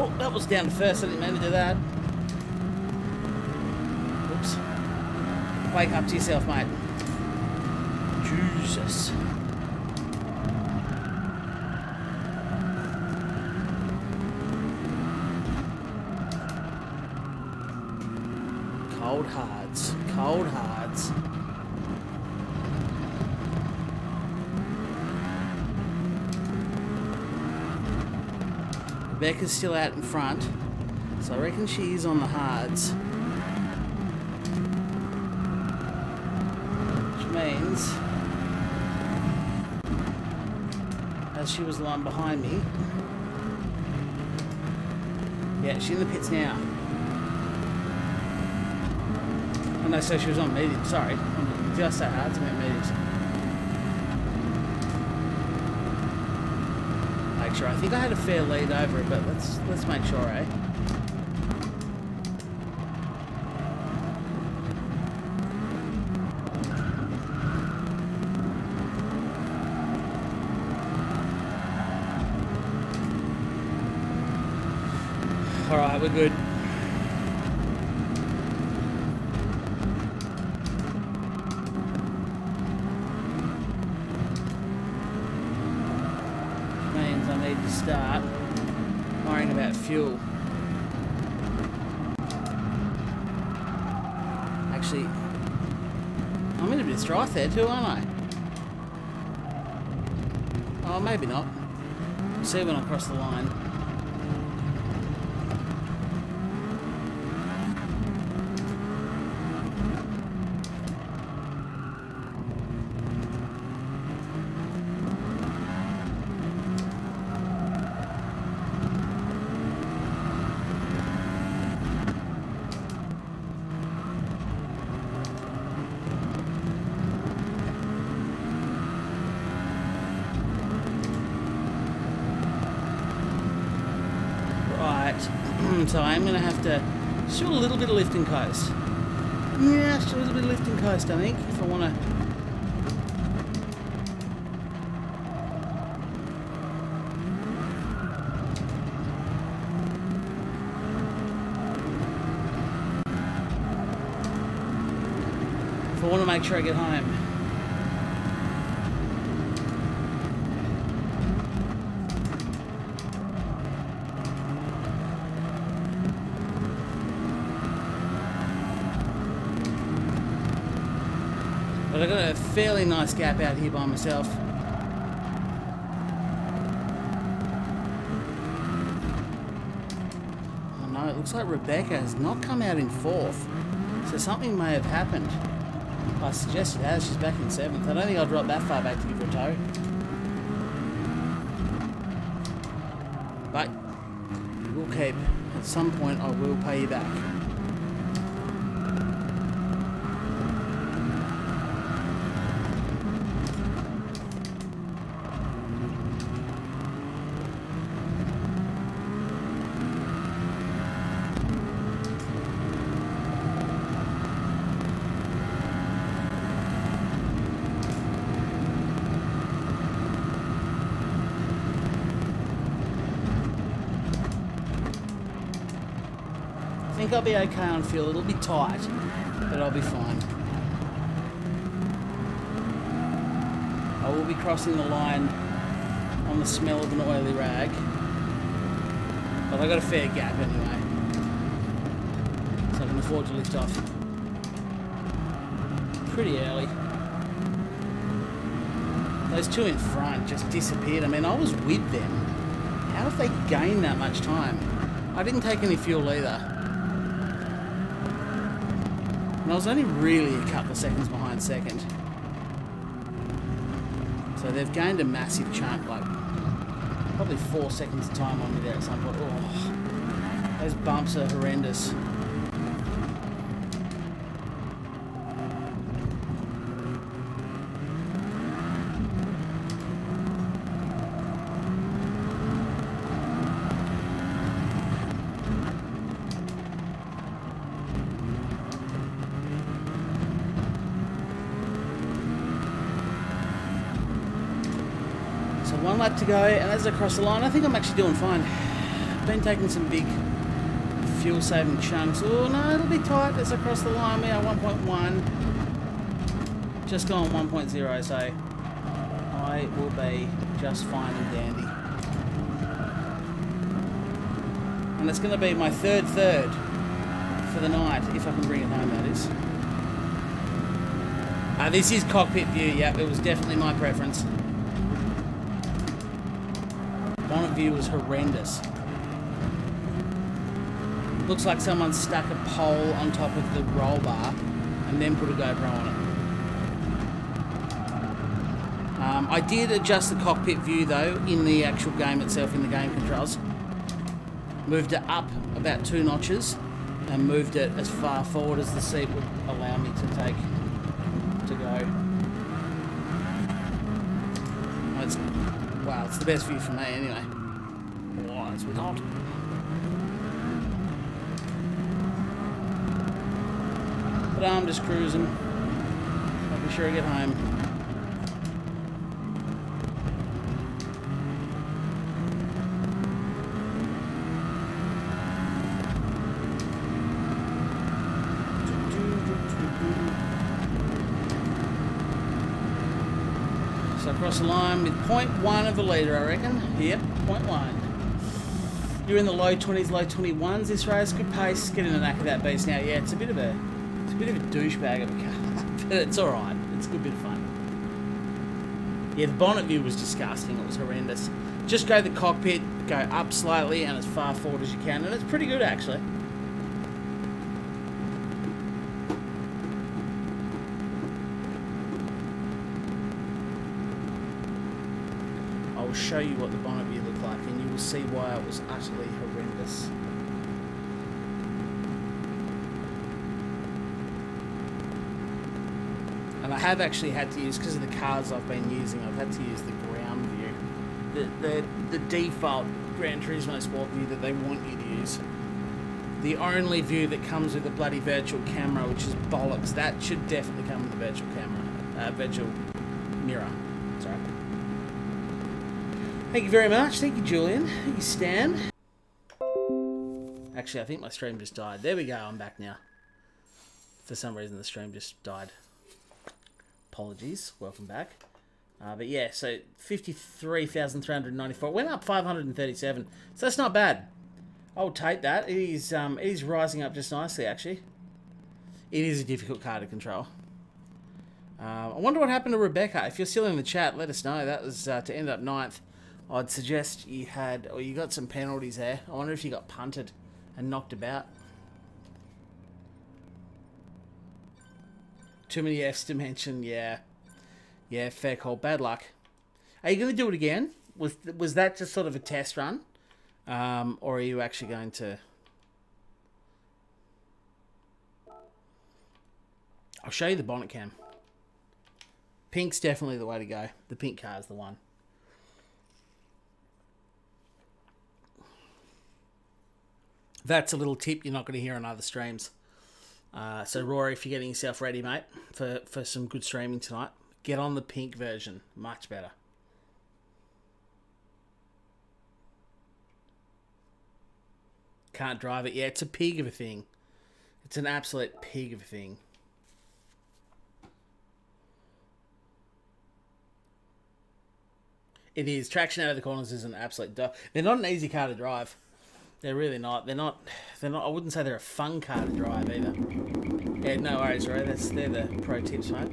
Oh, that was down to first. I didn't mean to do that. Oops. Wake up to yourself, mate. Jesus. Cold hards. Cold hards. Rebecca's still out in front, so I reckon she is on the hards. Which means, as she was the one behind me, yeah, she's in the pits now. Oh no, so she was on medium, sorry. Did I say hards? I meant mediums. Sure. I think I had a fair lead over it, but let's make sure, eh? All right, we're good. Start worrying about fuel. Actually, I'm in a bit of strife there too, aren't I? Oh, maybe not. See when I cross the line. So I'm going to have to just do a little bit of lift and coast. Yeah, just do a little bit of lift and coast, I think, if I want to. If I want to make sure I get home. But I've got a fairly nice gap out here by myself. Oh no, it looks like Rebecca has not come out in 4th. So something may have happened. I suggest it has. She's back in 7th. I don't think I'll drop that far back to give her a tow. But we'll keep. At some point I will pay you back. I think I'll be okay on fuel. It'll be tight, but I'll be fine. I will be crossing the line on the smell of an oily rag, but I've got a fair gap anyway, so I can afford to lift off pretty early. Those two in front just disappeared. I mean, I was with them. How have they gained that much time? I didn't take any fuel either. And I was only really a couple of seconds behind second. So they've gained a massive chunk, like probably 4 seconds of time on me there at some point. Oh, those bumps are horrendous. So 1 lap to go, and as I cross the line, I think I'm actually doing fine. I've been taking some big fuel-saving chunks. Oh no, it'll be tight as I cross the line. We are 1.1, just gone 1.0, so I will be just fine and dandy. And it's going to be my third for the night, if I can bring it home, that is. This is cockpit view, yep, it was definitely my preference. Bonnet view was horrendous. Looks like someone stuck a pole on top of the roll bar and then put a GoPro on it. I did adjust the cockpit view though in the actual game itself, in the game controls. Moved it up about 2 notches and moved it as far forward as the seat would allow me to take to go. Wow, it's the best view for me anyway. Wow, it's hot. But I'm just cruising. I'll be sure I get home. So across the line with 0.1 of a litre, I reckon. Yep, 0.1. You're in the low 20s, low 21s this race. Good pace. Get in the knack of that beast now. Yeah, it's a bit of a douchebag of a car, but it's all right. It's a good bit of fun. Yeah, the bonnet view was disgusting. It was horrendous. Just go to the cockpit, go up slightly, and as far forward as you can, and it's pretty good actually. I'll show you what the bonnet view looked like, and you will see why it was utterly horrendous. And I have actually had to use, because of the cars I've been using, I've had to use the ground view. The default Gran Turismo Sport view that they want you to use. The only view that comes with a bloody virtual camera, which is bollocks. That should definitely come with a virtual camera. Virtual mirror. Sorry. Thank you very much. Thank you, Julian. Thank you, Stan. Actually, I think my stream just died. There we go. I'm back now. For some reason, the stream just died. Apologies. Welcome back. But yeah, so 53,394. Went up 537. So that's not bad. I'll take that. It is rising up just nicely, actually. It is a difficult car to control. I wonder what happened to Rebecca. If you're still in the chat, let us know. That was to end up 9th. I'd suggest you had, or you got some penalties there. I wonder if you got punted and knocked about. Too many F's to mention, yeah. Yeah, fair call. Bad luck. Are you going to do it again? Was that just sort of a test run? Or are you actually going to... I'll show you the bonnet cam. Pink's definitely the way to go. The pink car is the one. That's a little tip you're not going to hear on other streams. So Rory, if you're getting yourself ready, mate, for some good streaming tonight, get on the pink version. Much better. Can't drive it. Yeah, it's a pig of a thing. It's an absolute pig of a thing. It is. Traction out of the corners is an absolute... They're not an easy car to drive. They're really not. They're not. I wouldn't say they're a fun car to drive either. Yeah, no worries, right? They're the pro tips, mate.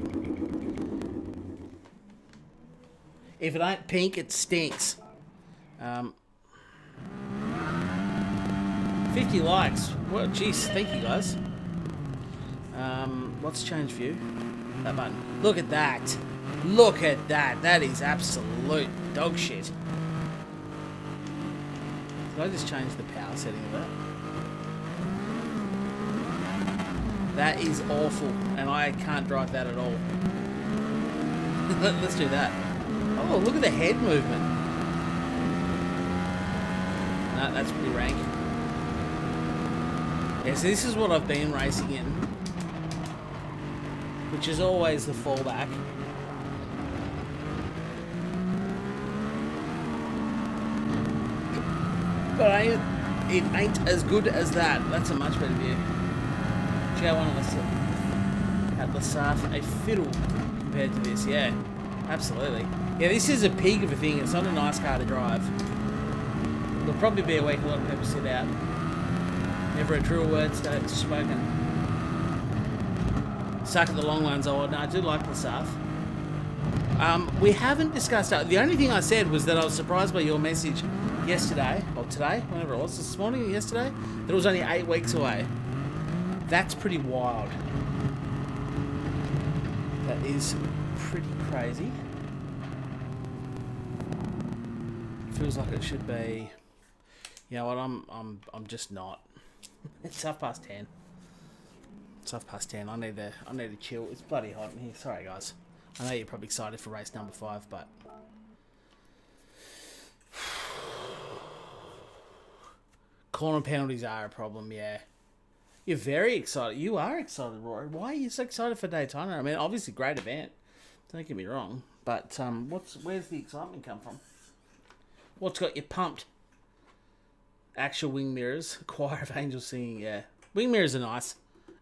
If it ain't pink, it stinks. 50 likes. Well, jeez, thank you guys. What's change view? That button. Look at that. Look at that. That is absolute dog shit. Did I just change the power setting of that? That is awful, and I can't drive that at all. Let's do that. Oh, look at the head movement. No, that's pretty rank. Yeah, so this is what I've been racing in, which is always the fallback. But it ain't as good as that. That's a much better view. GR1 at Lasaf, a fiddle compared to this. Yeah, absolutely. Yeah, this is a pig of a thing. It's not a nice car to drive. It'll probably be a week a lot of people sit out. Never a truer word spoken. Suck at the long ones. Oh, no, I do like Lasaf. We haven't discussed that. The only thing I said was that I was surprised by your message yesterday, or today, whenever it was, this morning or yesterday, that it was only 8 weeks away. That's pretty wild. That is pretty crazy. Feels like it should be. You know what? I'm just not. It's 10:30. It's 10:30. I need to chill. It's bloody hot in here. Sorry, guys. I know you're probably excited for race number 5, but. Corner penalties are a problem, yeah. You're very excited. You are excited, Rory. Why are you so excited for Daytona? I mean, obviously, great event. Don't get me wrong. But where's the excitement come from? What's got you pumped? Actual wing mirrors. Choir of angels singing, yeah. Wing mirrors are nice.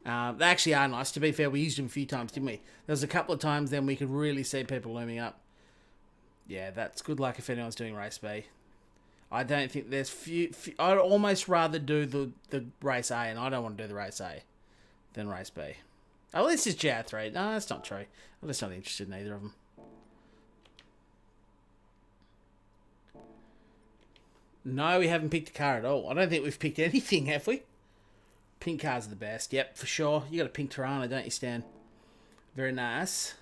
They actually are nice. To be fair, we used them a few times, didn't we? There was a couple of times then we could really see people looming up. Yeah, that's good luck if anyone's doing race B. I don't think there's I'd almost rather do the race A, and I don't want to do the race A, than race B. Oh, this is GR3. No, that's not true. I'm just not interested in either of them. No, we haven't picked a car at all. I don't think we've picked anything, have we? Pink cars are the best. Yep, for sure. You got a pink Tirana, don't you, Stan? Very nice.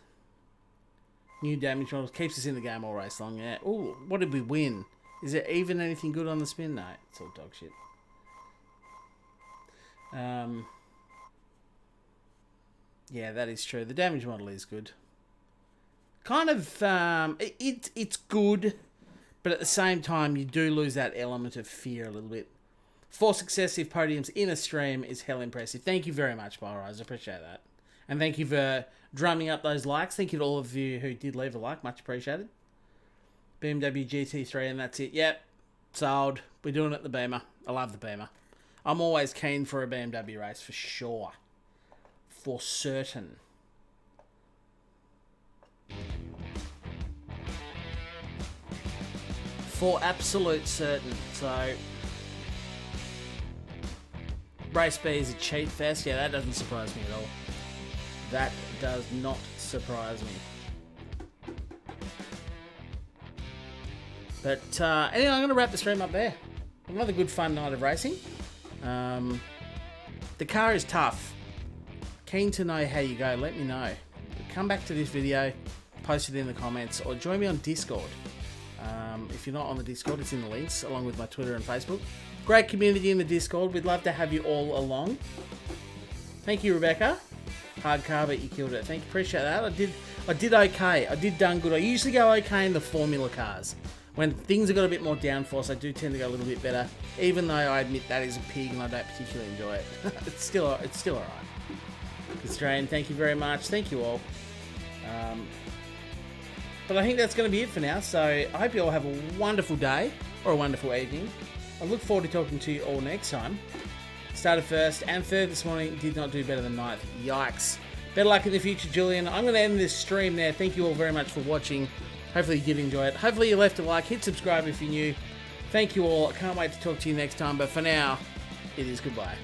New damage models. Keeps us in the game all race long, yeah. Ooh, what did we win? Is there even anything good on the spin? No, it's all dog shit. Yeah, that is true. The damage model is good. Kind of, it's good, But at the same time, you do lose that element of fear a little bit. 4 successive podiums in a stream is hell impressive. Thank you very much, Byrise. I appreciate that. And thank you for drumming up those likes. Thank you to all of you who did leave a like. Much appreciated. BMW GT3, and that's it. Yep, sold. We're doing it at the Beamer. I love the Beamer. I'm always keen for a BMW race, for sure. For certain. For absolute certain. So, Race B is a cheat fest. Yeah, that doesn't surprise me at all. That does not surprise me. But anyway, I'm going to wrap the stream up there. Another good fun night of racing. The car is tough. Keen to know how you go. Let me know. Come back to this video, post it in the comments, or join me on Discord. If you're not on the Discord, it's in the links, along with my Twitter and Facebook. Great community in the Discord. We'd love to have you all along. Thank you, Rebecca. Hard car, but you killed it. Thank you. Appreciate that. I did okay. I did done good. I usually go okay in the Formula cars. When things have got a bit more downforce, I do tend to go a little bit better. Even though I admit that is a pig and I don't particularly enjoy it. It's still alright. Australian, thank you very much. Thank you all. But I think that's going to be it for now. So I hope you all have a wonderful day or a wonderful evening. I look forward to talking to you all next time. Started first and third this morning. Did not do better than ninth. Yikes. Better luck in the future, Julian. I'm going to end this stream there. Thank you all very much for watching. Hopefully you did enjoy it. Hopefully you left a like. Hit subscribe if you're new. Thank you all. I can't wait to talk to you next time. But for now, it is goodbye.